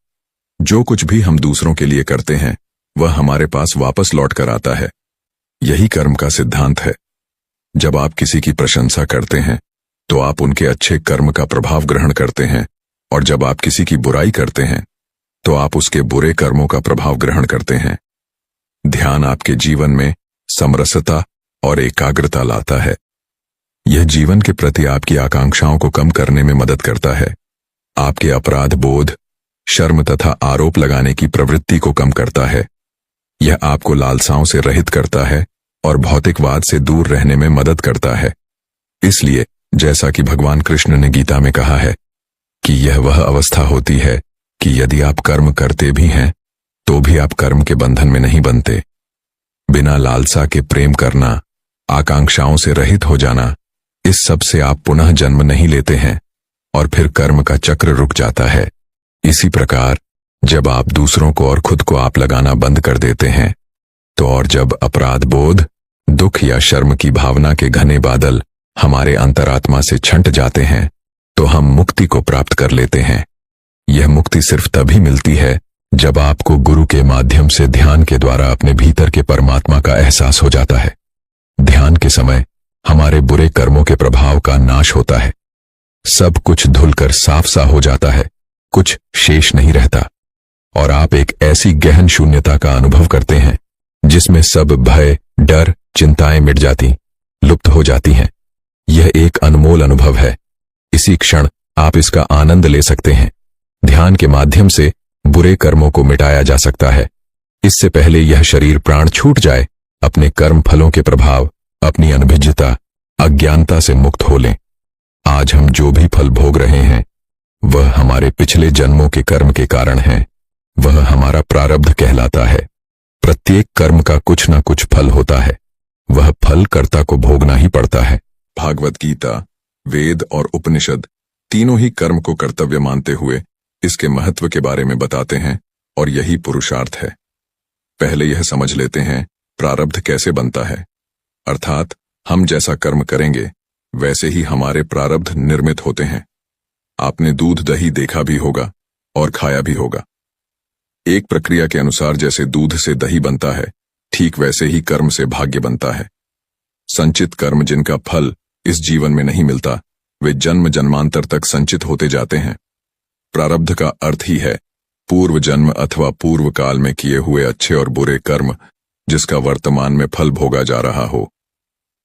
जो कुछ भी हम दूसरों के लिए करते हैं वह हमारे पास वापस लौट कर आता है। यही कर्म का सिद्धांत है। जब आप किसी की प्रशंसा करते हैं तो आप उनके अच्छे कर्म का प्रभाव ग्रहण करते हैं, और जब आप किसी की बुराई करते हैं तो आप उसके बुरे कर्मों का प्रभाव ग्रहण करते हैं। ध्यान आपके जीवन में समरसता और एकाग्रता लाता है। यह जीवन के प्रति आपकी आकांक्षाओं को कम करने में मदद करता है। आपके अपराध बोध, शर्म तथा आरोप लगाने की प्रवृत्ति को कम करता है। यह आपको लालसाओं से रहित करता है और भौतिकवाद से दूर रहने में मदद करता है। इसलिए जैसा कि भगवान कृष्ण ने गीता में कहा है कि यह वह अवस्था होती है कि यदि आप कर्म करते भी हैं तो भी आप कर्म के बंधन में नहीं बनते। बिना लालसा के प्रेम करना, आकांक्षाओं से रहित हो जाना, इस सब से आप पुनः जन्म नहीं लेते हैं और फिर कर्म का चक्र रुक जाता है। इसी प्रकार जब आप दूसरों को और खुद को आप लगाना बंद कर देते हैं, तो और जब अपराध बोध, दुख या शर्म की भावना के घने बादल हमारे अंतरात्मा से छंट जाते हैं, तो हम मुक्ति को प्राप्त कर लेते हैं। यह मुक्ति सिर्फ तभी मिलती है जब आपको गुरु के माध्यम से ध्यान के द्वारा अपने भीतर के परमात्मा का एहसास हो जाता है। ध्यान के समय हमारे बुरे कर्मों के प्रभाव का नाश होता है। सब कुछ धुलकर साफ सा हो जाता है, कुछ शेष नहीं रहता, और आप एक ऐसी गहन शून्यता का अनुभव करते हैं जिसमें सब भय, डर, चिंताएं मिट जाती, लुप्त हो जाती हैं। यह एक अनमोल अनुभव है। इसी क्षण आप इसका आनंद ले सकते हैं। ध्यान के माध्यम से बुरे कर्मों को मिटाया जा सकता है। इससे पहले यह शरीर प्राण छूट जाए, अपने कर्म फलों के प्रभाव, अपनी अनभिज्ञता, अज्ञानता से मुक्त हो लें। आज हम जो भी फल भोग रहे हैं वह हमारे पिछले जन्मों के कर्म के कारण है। वह हमारा प्रारब्ध कहलाता है। प्रत्येक कर्म का कुछ न कुछ फल होता है। वह फल कर्ता को भोगना ही पड़ता है। भागवत गीता, वेद और उपनिषद तीनों ही कर्म को कर्तव्य मानते हुए इसके महत्व के बारे में बताते हैं, और यही पुरुषार्थ है। पहले यह समझ लेते हैं प्रारब्ध कैसे बनता है, अर्थात हम जैसा कर्म करेंगे वैसे ही हमारे प्रारब्ध निर्मित होते हैं। आपने दूध दही देखा भी होगा और खाया भी होगा। एक प्रक्रिया के अनुसार जैसे दूध से दही बनता है, ठीक वैसे ही कर्म से भाग्य बनता है। संचित कर्म जिनका फल इस जीवन में नहीं मिलता, वे जन्म जन्मांतर तक संचित होते जाते हैं। प्रारब्ध का अर्थ ही है पूर्व जन्म अथवा पूर्व काल में किए हुए अच्छे और बुरे कर्म, जिसका वर्तमान में फल भोगा जा रहा हो।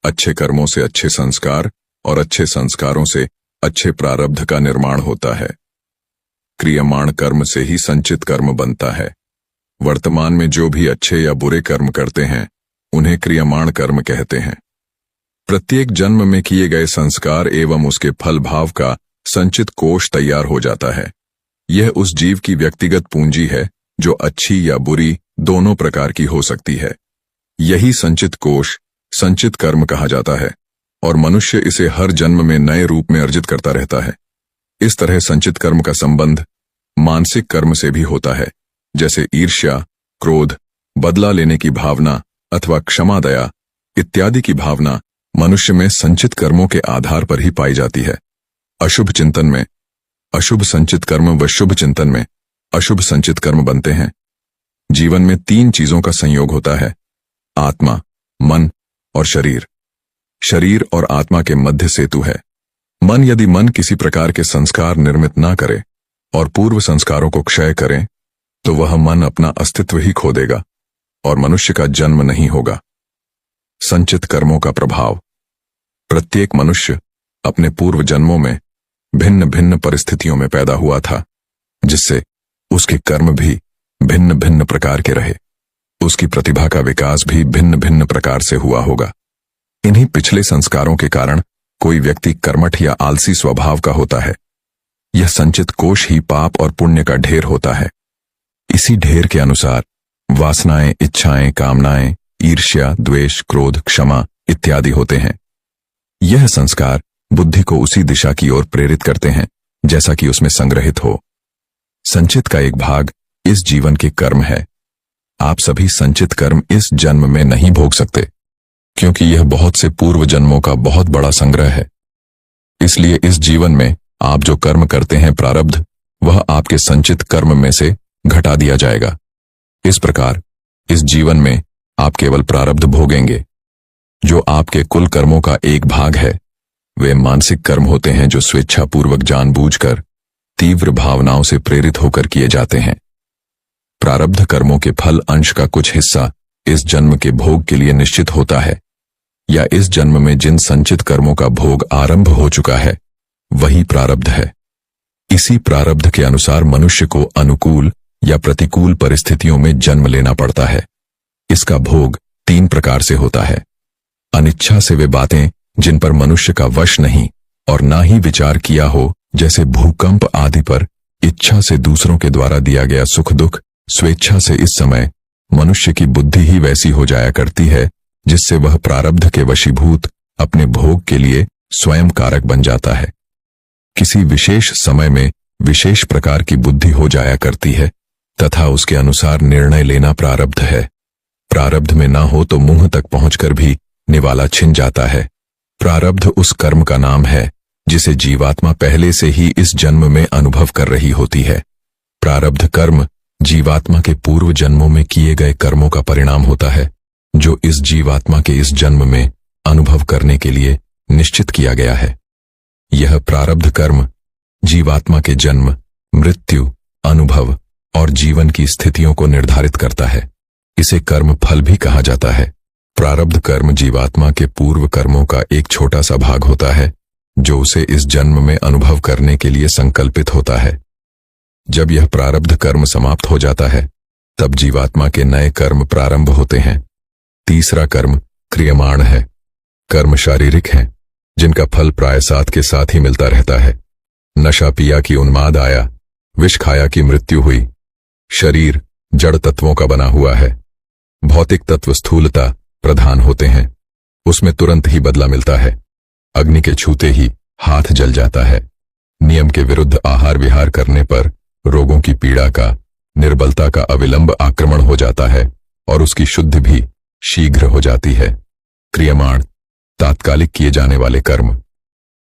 अच्छे कर्मों से अच्छे संस्कार और अच्छे संस्कारों से अच्छे प्रारब्ध का निर्माण होता है। क्रियमाण कर्म से ही संचित कर्म बनता है। वर्तमान में जो भी अच्छे या बुरे कर्म करते हैं उन्हें क्रियमाण कर्म कहते हैं। प्रत्येक जन्म में किए गए संस्कार एवं उसके फल भाव का संचित कोष तैयार हो जाता है। यह उस जीव की व्यक्तिगत पूंजी है जो अच्छी या बुरी दोनों प्रकार की हो सकती है। यही संचित कोष संचित कर्म कहा जाता है, और मनुष्य इसे हर जन्म में नए रूप में अर्जित करता रहता है। इस तरह संचित कर्म का संबंध मानसिक कर्म से भी होता है, जैसे ईर्ष्या, क्रोध, बदला लेने की भावना, अथवा क्षमा, दया इत्यादि की भावना मनुष्य में संचित कर्मों के आधार पर ही पाई जाती है। अशुभ चिंतन में अशुभ संचित कर्म व शुभ चिंतन में अशुभ संचित कर्म बनते हैं। जीवन में 3 चीजों का संयोग होता है: आत्मा, मन और शरीर। शरीर और आत्मा के मध्य सेतु है। यदि मन किसी प्रकार के संस्कार निर्मित ना करे और पूर्व संस्कारों को क्षय करे तो वह मन अपना अस्तित्व ही खो देगा और मनुष्य का जन्म नहीं होगा। संचित कर्मों का प्रभाव। प्रत्येक मनुष्य अपने पूर्व जन्मों में भिन्न भिन्न परिस्थितियों में पैदा हुआ था, जिससे उसके कर्म भी भिन्न भिन्न प्रकार के रहे। उसकी प्रतिभा का विकास भी भिन्न भिन्न प्रकार से हुआ होगा। इन्हीं पिछले संस्कारों के कारण कोई व्यक्ति कर्मठ या आलसी स्वभाव का होता है। यह संचित कोश ही पाप और पुण्य का ढेर होता है। इसी ढेर के अनुसार वासनाएं, इच्छाएं, कामनाएं, ईर्ष्या, द्वेष, क्रोध, क्षमा इत्यादि होते हैं। यह संस्कार बुद्धि को उसी दिशा की ओर प्रेरित करते हैं जैसा कि उसमें संग्रहित हो। संचित का एक भाग इस जीवन के कर्म है। आप सभी संचित कर्म इस जन्म में नहीं भोग सकते, क्योंकि यह बहुत से पूर्व जन्मों का बहुत बड़ा संग्रह है। इसलिए इस जीवन में आप जो कर्म करते हैं प्रारब्ध, वह आपके संचित कर्म में से घटा दिया जाएगा। इस प्रकार इस जीवन में आप केवल प्रारब्ध भोगेंगे। जो आपके कुल कर्मों का एक भाग है, वे मानसिक कर्म होते हैं जो स्वेच्छापूर्वक जानबूझकर तीव्र भावनाओं से प्रेरित होकर किए जाते हैं। प्रारब्ध कर्मों के फल अंश का कुछ हिस्सा इस जन्म के भोग के लिए निश्चित होता है, या इस जन्म में जिन संचित कर्मों का भोग आरंभ हो चुका है वही प्रारब्ध है। इसी प्रारब्ध के अनुसार मनुष्य को अनुकूल या प्रतिकूल परिस्थितियों में जन्म लेना पड़ता है। इसका भोग 3 प्रकार से होता है। अनिच्छा से वे बातें जिन पर मनुष्य का वश नहीं और ना ही विचार किया हो, जैसे भूकंप आदि पर इच्छा से दूसरों के द्वारा दिया गया सुख दुख। स्वेच्छा से इस समय मनुष्य की बुद्धि ही वैसी हो जाया करती है जिससे वह प्रारब्ध के वशीभूत अपने भोग के लिए स्वयं कारक बन जाता है। किसी विशेष समय में विशेष प्रकार की बुद्धि हो जाया करती है तथा उसके अनुसार निर्णय लेना प्रारब्ध है। प्रारब्ध में ना हो तो मुंह तक पहुंचकर भी निवाला छिन जाता है। प्रारब्ध उस कर्म का नाम है जिसे जीवात्मा पहले से ही इस जन्म में अनुभव कर रही होती है। प्रारब्ध कर्म जीवात्मा के पूर्व जन्मों में किए गए कर्मों का परिणाम होता है, जो इस जीवात्मा के इस जन्म में अनुभव करने के लिए निश्चित किया गया है। यह प्रारब्ध कर्म जीवात्मा के जन्म, मृत्यु, अनुभव और जीवन की स्थितियों को निर्धारित करता है। इसे कर्म फल भी कहा जाता है। प्रारब्ध कर्म जीवात्मा के पूर्व कर्मों का एक छोटा सा भाग होता है जो उसे इस जन्म में अनुभव करने के लिए संकल्पित होता है। जब यह प्रारब्ध कर्म समाप्त हो जाता है तब जीवात्मा के नए कर्म प्रारंभ होते हैं। तीसरा कर्म क्रियमाण है। कर्म शारीरिक हैं, जिनका फल प्राय साथ के साथ ही मिलता रहता है। नशा पिया कि उन्माद आया, विष खाया कि मृत्यु हुई। शरीर जड़ तत्वों का बना हुआ है। भौतिक तत्व स्थूलता प्रधान होते हैं, उसमें तुरंत ही बदला मिलता है। अग्नि के छूते ही हाथ जल जाता है। नियम के विरुद्ध आहार विहार करने पर रोगों की पीड़ा का, निर्बलता का अविलंब आक्रमण हो जाता है और उसकी शुद्धि भी शीघ्र हो जाती है। क्रियमाण तात्कालिक किए जाने वाले कर्म।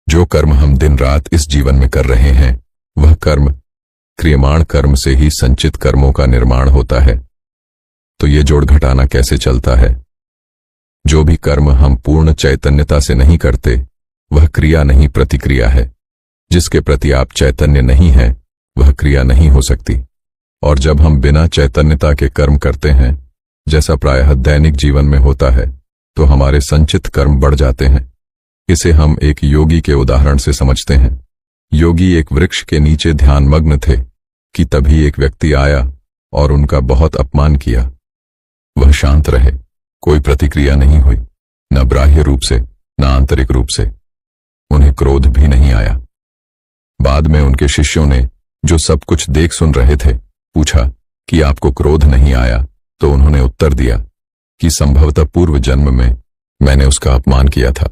जो कर्म हम दिन रात इस जीवन में कर रहे हैं, वह कर्म क्रियमाण कर्म से ही संचित कर्मों का निर्माण होता है। तो ये जोड़ घटाना कैसे चलता है? जो भी कर्म हम पूर्ण चैतन्यता से नहीं करते, वह क्रिया नहीं प्रतिक्रिया है। जिसके प्रति आप चैतन्य नहीं हैं, वह क्रिया नहीं हो सकती। और जब हम बिना चैतन्यता के कर्म करते हैं, जैसा प्रायः दैनिक जीवन में होता है, तो हमारे संचित कर्म बढ़ जाते हैं। इसे हम एक योगी के उदाहरण से समझते हैं। योगी एक वृक्ष के नीचे ध्यानमग्न थे कि तभी एक व्यक्ति आया और उनका बहुत अपमान किया। वह शांत रहे, कोई प्रतिक्रिया नहीं हुई, न बाह्य रूप से न आंतरिक रूप से। उन्हें क्रोध भी नहीं आया। बाद में उनके शिष्यों ने, जो सब कुछ देख सुन रहे थे, पूछा कि आपको क्रोध नहीं आया? तो उन्होंने उत्तर दिया कि संभवतः पूर्व जन्म में मैंने उसका अपमान किया था।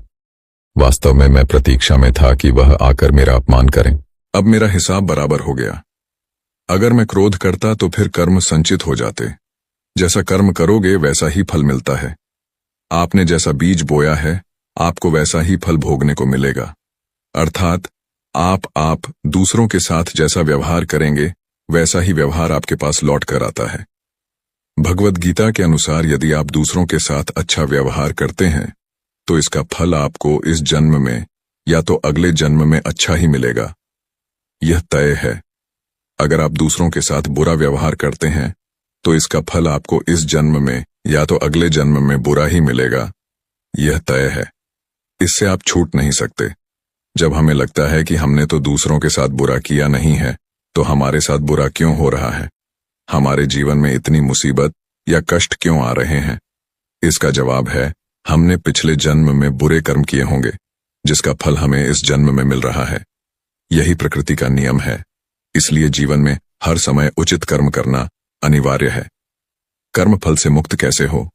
वास्तव में मैं प्रतीक्षा में था कि वह आकर मेरा अपमान करें। अब मेरा हिसाब बराबर हो गया। अगर मैं क्रोध करता तो फिर कर्म संचित हो जाते, जैसा कर्म करोगे वैसा ही फल मिलता है। आपने जैसा बीज बोया है आपको वैसा ही फल भोगने को मिलेगा। अर्थात आप दूसरों के साथ जैसा व्यवहार करेंगे वैसा ही व्यवहार आपके पास लौट कर आता है। भगवद गीता के अनुसार यदि आप दूसरों के साथ अच्छा व्यवहार करते हैं तो इसका फल आपको इस जन्म में या तो अगले जन्म में अच्छा ही मिलेगा। यह तय है। अगर आप दूसरों के साथ बुरा व्यवहार करते हैं तो इसका फल आपको इस जन्म में या तो अगले जन्म में बुरा ही मिलेगा। यह तय है, इससे आप छूट नहीं सकते। जब हमें लगता है कि हमने तो दूसरों के साथ बुरा किया नहीं है तो हमारे साथ बुरा क्यों हो रहा है, हमारे जीवन में इतनी मुसीबत या कष्ट क्यों आ रहे हैं, इसका जवाब है हमने पिछले जन्म में बुरे कर्म किए होंगे जिसका फल हमें इस जन्म में मिल रहा है। यही प्रकृति का नियम है। इसलिए जीवन में हर समय उचित कर्म करना अनिवार्य है। कर्म फल से मुक्त कैसे हो?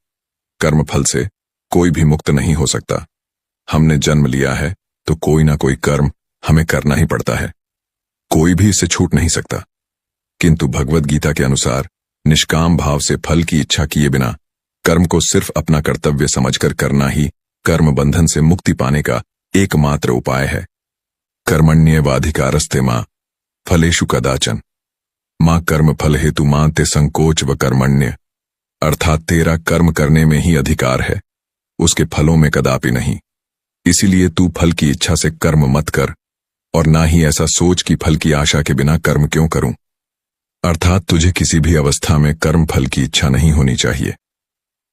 कर्म फल से कोई भी मुक्त नहीं हो सकता। हमने जन्म लिया है तो कोई ना कोई कर्म हमें करना ही पड़ता है, कोई भी इससे छूट नहीं सकता। किंतु भगवद गीता के अनुसार निष्काम भाव से फल की इच्छा किए बिना कर्म को सिर्फ अपना कर्तव्य समझकर करना ही कर्म बंधन से मुक्ति पाने का एकमात्र उपाय है। कर्मण्येवाधिकारस्ते मां फलेषु कदाचन मां कर्म फल हेतु मानते संकोच व कर्मण्य। अर्थात तेरा कर्म करने में ही अधिकार है, उसके फलों में कदापि नहीं। इसीलिए तू फल की इच्छा से कर्म मत कर और ना ही ऐसा सोच कि फल की आशा के बिना कर्म क्यों करूं। अर्थात तुझे किसी भी अवस्था में कर्म फल की इच्छा नहीं होनी चाहिए।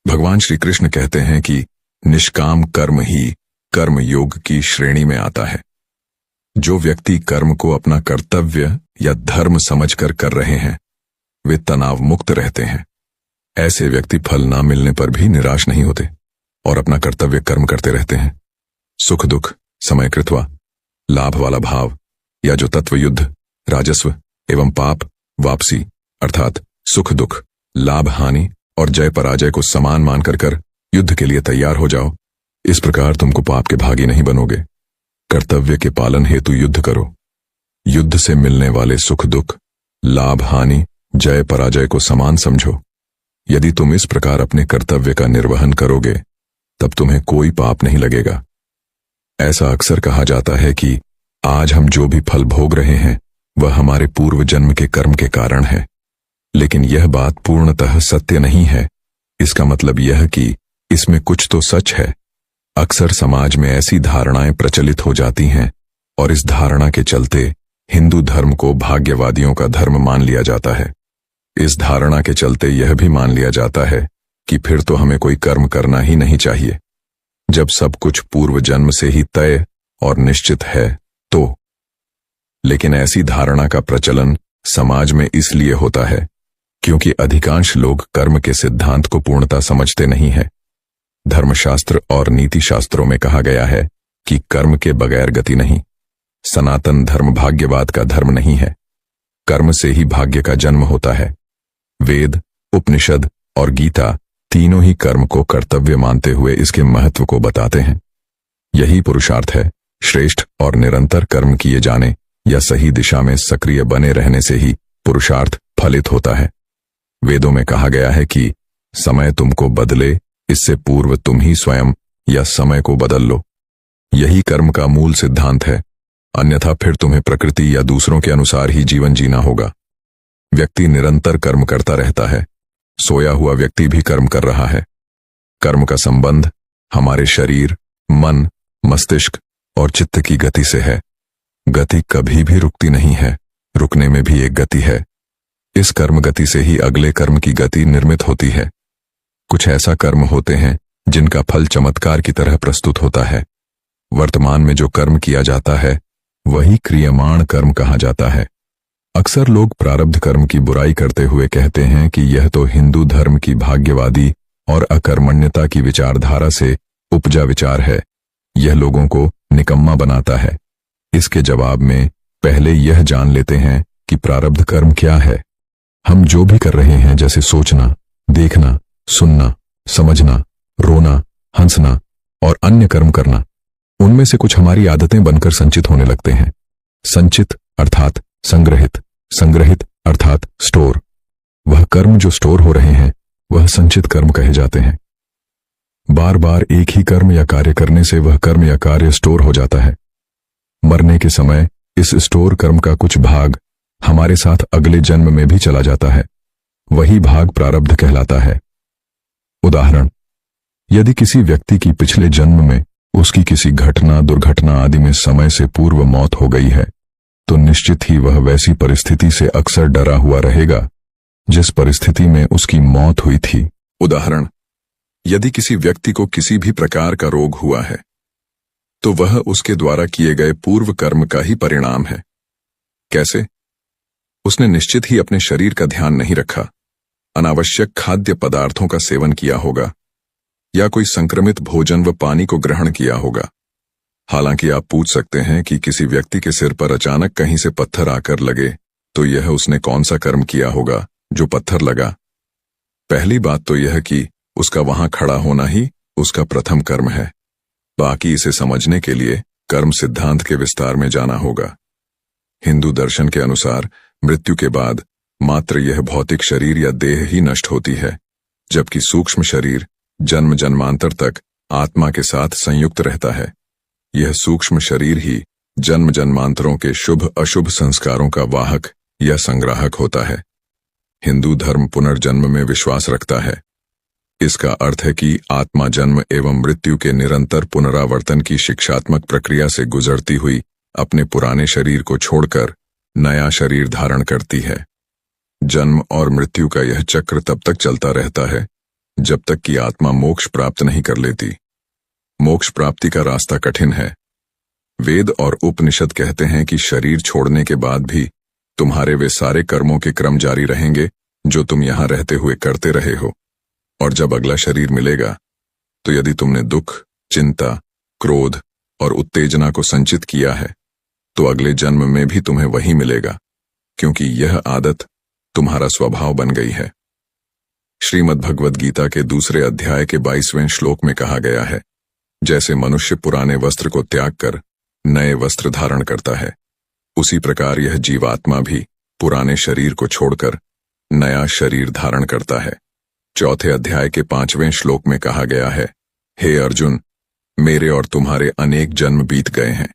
भगवान श्री कृष्ण कहते हैं कि निष्काम कर्म ही कर्म योग की श्रेणी में आता है। जो व्यक्ति कर्म को अपना कर्तव्य या धर्म समझकर कर रहे हैं वे तनाव मुक्त रहते हैं। ऐसे व्यक्ति फल ना मिलने पर भी निराश नहीं होते और अपना कर्तव्य कर्म करते रहते हैं। सुख दुख समय कृत्वा, लाभ वाला भाव या जो तत्व युद्ध, राजस्व एवं पाप वापसी अर्थात सुख दुख, लाभ हानि और जय पराजय को समान मानकर कर युद्ध के लिए तैयार हो जाओ। इस प्रकार तुमको पाप के भागी नहीं बनोगे। कर्तव्य के पालन हेतु युद्ध करो। युद्ध से मिलने वाले सुख दुख, लाभ हानि, जय पराजय को समान समझो। यदि तुम इस प्रकार अपने कर्तव्य का निर्वहन करोगे तब तुम्हें कोई पाप नहीं लगेगा। ऐसा अक्सर कहा जाता है कि आज हम जो भी फल भोग रहे हैं वह हमारे पूर्व जन्म के कर्म के कारण है, लेकिन यह बात पूर्णतः सत्य नहीं है। इसका मतलब यह कि इसमें कुछ तो सच है। अक्सर समाज में ऐसी धारणाएं प्रचलित हो जाती हैं और इस धारणा के चलते हिंदू धर्म को भाग्यवादियों का धर्म मान लिया जाता है। इस धारणा के चलते यह भी मान लिया जाता है कि फिर तो हमें कोई कर्म करना ही नहीं चाहिए। जब सब कुछ पूर्व जन्म से ही तय और निश्चित है तो। लेकिन ऐसी धारणा का प्रचलन समाज में इसलिए होता है क्योंकि अधिकांश लोग कर्म के सिद्धांत को पूर्णता समझते नहीं है। धर्मशास्त्र और नीति शास्त्रों में कहा गया है कि कर्म के बगैर गति नहीं। सनातन धर्म भाग्यवाद का धर्म नहीं है। कर्म से ही भाग्य का जन्म होता है। वेद, उपनिषद और गीता तीनों ही कर्म को कर्तव्य मानते हुए इसके महत्व को बताते हैं। यही पुरुषार्थ है। श्रेष्ठ और निरंतर कर्म किए जाने या सही दिशा में सक्रिय बने रहने से ही पुरुषार्थ फलित होता है। वेदों में कहा गया है कि समय तुमको बदले इससे पूर्व तुम ही स्वयं या समय को बदल लो। यही कर्म का मूल सिद्धांत है। अन्यथा फिर तुम्हें प्रकृति या दूसरों के अनुसार ही जीवन जीना होगा। व्यक्ति निरंतर कर्म करता रहता है। सोया हुआ व्यक्ति भी कर्म कर रहा है। कर्म का संबंध हमारे शरीर, मन, मस्तिष्क और चित्त की गति से है। गति कभी भी रुकती नहीं है, रुकने में भी एक गति है। इस कर्म गति से ही अगले कर्म की गति निर्मित होती है। कुछ ऐसा कर्म होते हैं जिनका फल चमत्कार की तरह प्रस्तुत होता है। वर्तमान में जो कर्म किया जाता है वही क्रियमाण कर्म कहा जाता है। अक्सर लोग प्रारब्ध कर्म की बुराई करते हुए कहते हैं कि यह तो हिंदू धर्म की भाग्यवादी और अकर्मण्यता की विचारधारा से उपजा विचार है, यह लोगों को निकम्मा बनाता है। इसके जवाब में पहले यह जान लेते हैं कि प्रारब्ध कर्म क्या है। हम जो भी कर रहे हैं, जैसे सोचना, देखना, सुनना, समझना, रोना, हंसना और अन्य कर्म करना, उनमें से कुछ हमारी आदतें बनकर संचित होने लगते हैं। संचित अर्थात संग्रहित, संग्रहित अर्थात स्टोर। वह कर्म जो स्टोर हो रहे हैं वह संचित कर्म कहे जाते हैं। बार बार एक ही कर्म या कार्य करने से वह कर्म या कार्य स्टोर हो जाता है। मरने के समय इस स्टोर कर्म का कुछ भाग हमारे साथ अगले जन्म में भी चला जाता है। वही भाग प्रारब्ध कहलाता है। उदाहरण, यदि किसी व्यक्ति की पिछले जन्म में उसकी किसी घटना, दुर्घटना आदि में समय से पूर्व मौत हो गई है, तो निश्चित ही वह वैसी परिस्थिति से अक्सर डरा हुआ रहेगा जिस परिस्थिति में उसकी मौत हुई थी। उदाहरण, यदि किसी व्यक्ति को किसी भी प्रकार का रोग हुआ है, तो वह उसके द्वारा किए गए पूर्व कर्म का ही परिणाम है। कैसे? उसने निश्चित ही अपने शरीर का ध्यान नहीं रखा, अनावश्यक खाद्य पदार्थों का सेवन किया होगा, या कोई संक्रमित भोजन व पानी को ग्रहण किया होगा। हालांकि आप पूछ सकते हैं कि किसी व्यक्ति के सिर पर अचानक कहीं से पत्थर आकर लगे तो यह उसने कौन सा कर्म किया होगा जो पत्थर लगा। पहली बात तो यह कि उसका वहां खड़ा होना ही उसका प्रथम कर्म है। बाकी इसे समझने के लिए कर्म सिद्धांत के विस्तार में जाना होगा। हिंदू दर्शन के अनुसार मृत्यु के बाद मात्र यह भौतिक शरीर या देह ही नष्ट होती है, जबकि सूक्ष्म शरीर जन्म जन्मांतर तक आत्मा के साथ संयुक्त रहता है। यह सूक्ष्म शरीर ही जन्म जन्मांतरों के शुभ अशुभ संस्कारों का वाहक या संग्राहक होता है। हिंदू धर्म पुनर्जन्म में विश्वास रखता है। इसका अर्थ है कि आत्मा जन्म एवं मृत्यु के निरंतर पुनरावर्तन की शिक्षात्मक प्रक्रिया से गुजरती हुई अपने पुराने शरीर को छोड़कर नया शरीर धारण करती है। जन्म और मृत्यु का यह चक्र तब तक चलता रहता है जब तक कि आत्मा मोक्ष प्राप्त नहीं कर लेती। मोक्ष प्राप्ति का रास्ता कठिन है। वेद और उपनिषद कहते हैं कि शरीर छोड़ने के बाद भी तुम्हारे वे सारे कर्मों के क्रम जारी रहेंगे जो तुम यहां रहते हुए करते रहे हो, और जब अगला शरीर मिलेगा तो यदि तुमने दुख, चिंता, क्रोध और उत्तेजना को संचित किया है तो अगले जन्म में भी तुम्हें वही मिलेगा, क्योंकि यह आदत तुम्हारा स्वभाव बन गई है। श्रीमद् भगवद गीता के दूसरे अध्याय के 22वें श्लोक में कहा गया है, जैसे मनुष्य पुराने वस्त्र को त्याग कर नए वस्त्र धारण करता है, उसी प्रकार यह जीवात्मा भी पुराने शरीर को छोड़कर नया शरीर धारण करता है। चौथे अध्याय के 5वें श्लोक में कहा गया है, हे अर्जुन, मेरे और तुम्हारे अनेक जन्म बीत गए हैं,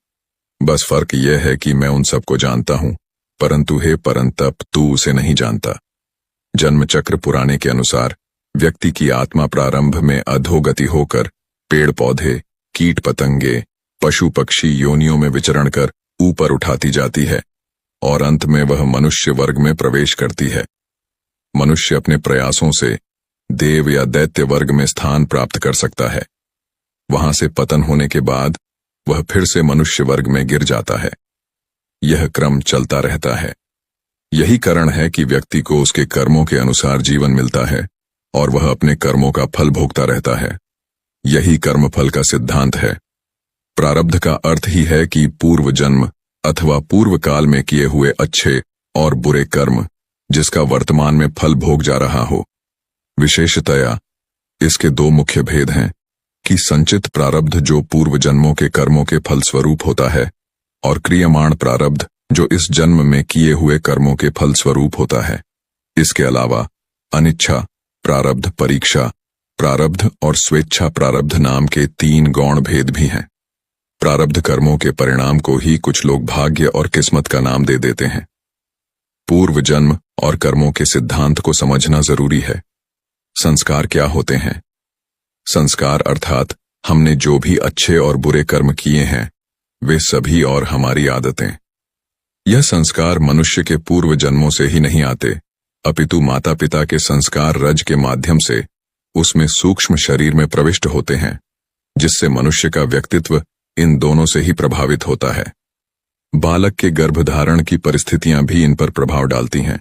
बस फर्क यह है कि मैं उन सबको जानता हूं, परंतु हे परंतप, तू उसे नहीं जानता। जन्म चक्र पुराने के अनुसार व्यक्ति की आत्मा प्रारंभ में अधोगति होकर पेड़ पौधे, कीट पतंगे, पशु पक्षी योनियों में विचरण कर ऊपर उठाती जाती है और अंत में वह मनुष्य वर्ग में प्रवेश करती है। मनुष्य अपने प्रयासों से देव या दैत्य वर्ग में स्थान प्राप्त कर सकता है। वहां से पतन होने के बाद वह फिर से मनुष्य वर्ग में गिर जाता है। यह क्रम चलता रहता है। यही कारण है कि व्यक्ति को उसके कर्मों के अनुसार जीवन मिलता है और वह अपने कर्मों का फल भोगता रहता है। यही कर्मफल का सिद्धांत है। प्रारब्ध का अर्थ ही है कि पूर्व जन्म अथवा पूर्व काल में किए हुए अच्छे और बुरे कर्म जिसका वर्तमान में फल भोग जा रहा हो। विशेषतया इसके दो मुख्य भेद हैं कि संचित प्रारब्ध जो पूर्व जन्मों के कर्मों के फलस्वरूप होता है और क्रियमाण प्रारब्ध जो इस जन्म में किए हुए कर्मों के फलस्वरूप होता है। इसके अलावा अनिच्छा प्रारब्ध, परीक्षा प्रारब्ध और स्वेच्छा प्रारब्ध नाम के 3 गौण भेद भी हैं। प्रारब्ध कर्मों के परिणाम को ही कुछ लोग भाग्य और किस्मत का नाम दे देते हैं। पूर्व जन्म और कर्मों के सिद्धांत को समझना जरूरी है। संस्कार क्या होते हैं? संस्कार अर्थात हमने जो भी अच्छे और बुरे कर्म किए हैं वे सभी और हमारी आदतें। यह संस्कार मनुष्य के पूर्व जन्मों से ही नहीं आते, अपितु माता पिता के संस्कार रज के माध्यम से उसमें सूक्ष्म शरीर में प्रविष्ट होते हैं, जिससे मनुष्य का व्यक्तित्व इन दोनों से ही प्रभावित होता है। बालक के गर्भधारण की परिस्थितियां भी इन पर प्रभाव डालती हैं।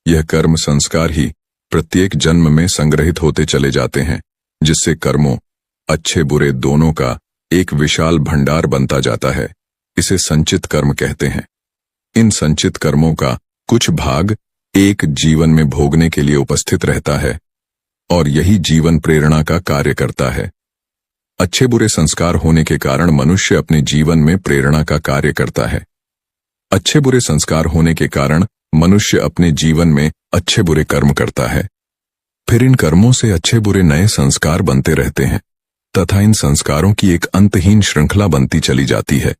यह कर्म संस्कार ही प्रत्येक जन्म में संग्रहित होते चले जाते हैं, जिससे कर्मों अच्छे बुरे दोनों का एक विशाल भंडार बनता जाता है। इसे संचित कर्म कहते हैं। इन संचित कर्मों का कुछ भाग एक जीवन में भोगने के लिए उपस्थित रहता है और यही जीवन प्रेरणा का कार्य करता है। अच्छे बुरे संस्कार होने के कारण मनुष्य अपने जीवन में प्रेरणा का कार्य करता है। अच्छे बुरे संस्कार होने के कारण मनुष्य अपने जीवन में अच्छे बुरे कर्म करता है। फिर इन कर्मों से अच्छे बुरे नए संस्कार बनते रहते हैं तथा इन संस्कारों की एक अंतहीन श्रृंखला बनती चली जाती है,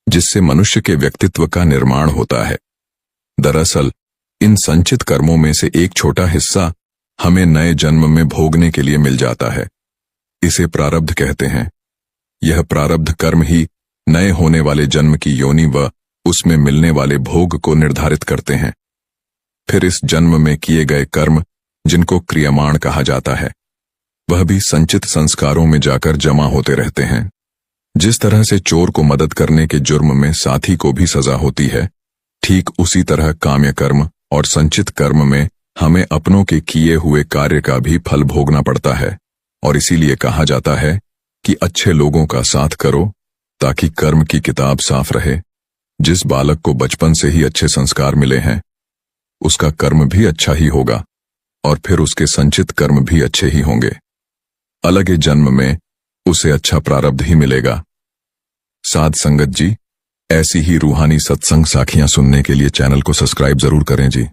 जिससे मनुष्य के व्यक्तित्व का निर्माण होता है। दरअसल इन संचित कर्मों में से एक छोटा हिस्सा हमें नए जन्म में भोगने के लिए मिल जाता है। इसे प्रारब्ध कहते हैं। यह प्रारब्ध कर्म ही नए होने वाले जन्म की योनि व उसमें मिलने वाले भोग को निर्धारित करते हैं। फिर इस जन्म में किए गए कर्म, जिनको क्रियमाण कहा जाता है, वह भी संचित संस्कारों में जाकर जमा होते रहते हैं। जिस तरह से चोर को मदद करने के जुर्म में साथी को भी सजा होती है, ठीक उसी तरह काम्य कर्म और संचित कर्म में हमें अपनों के किए हुए कार्य का भी फल भोगना पड़ता है। और इसीलिए कहा जाता है कि अच्छे लोगों का साथ करो ताकि कर्म की किताब साफ रहे। जिस बालक को बचपन से ही अच्छे संस्कार मिले हैं, उसका कर्म भी अच्छा ही होगा और फिर उसके संचित कर्म भी अच्छे ही होंगे। अलग जन्म में उसे अच्छा प्रारब्ध ही मिलेगा। साध संगत जी, ऐसी ही रूहानी सत्संग साखियां सुनने के लिए चैनल को सब्सक्राइब जरूर करें जी।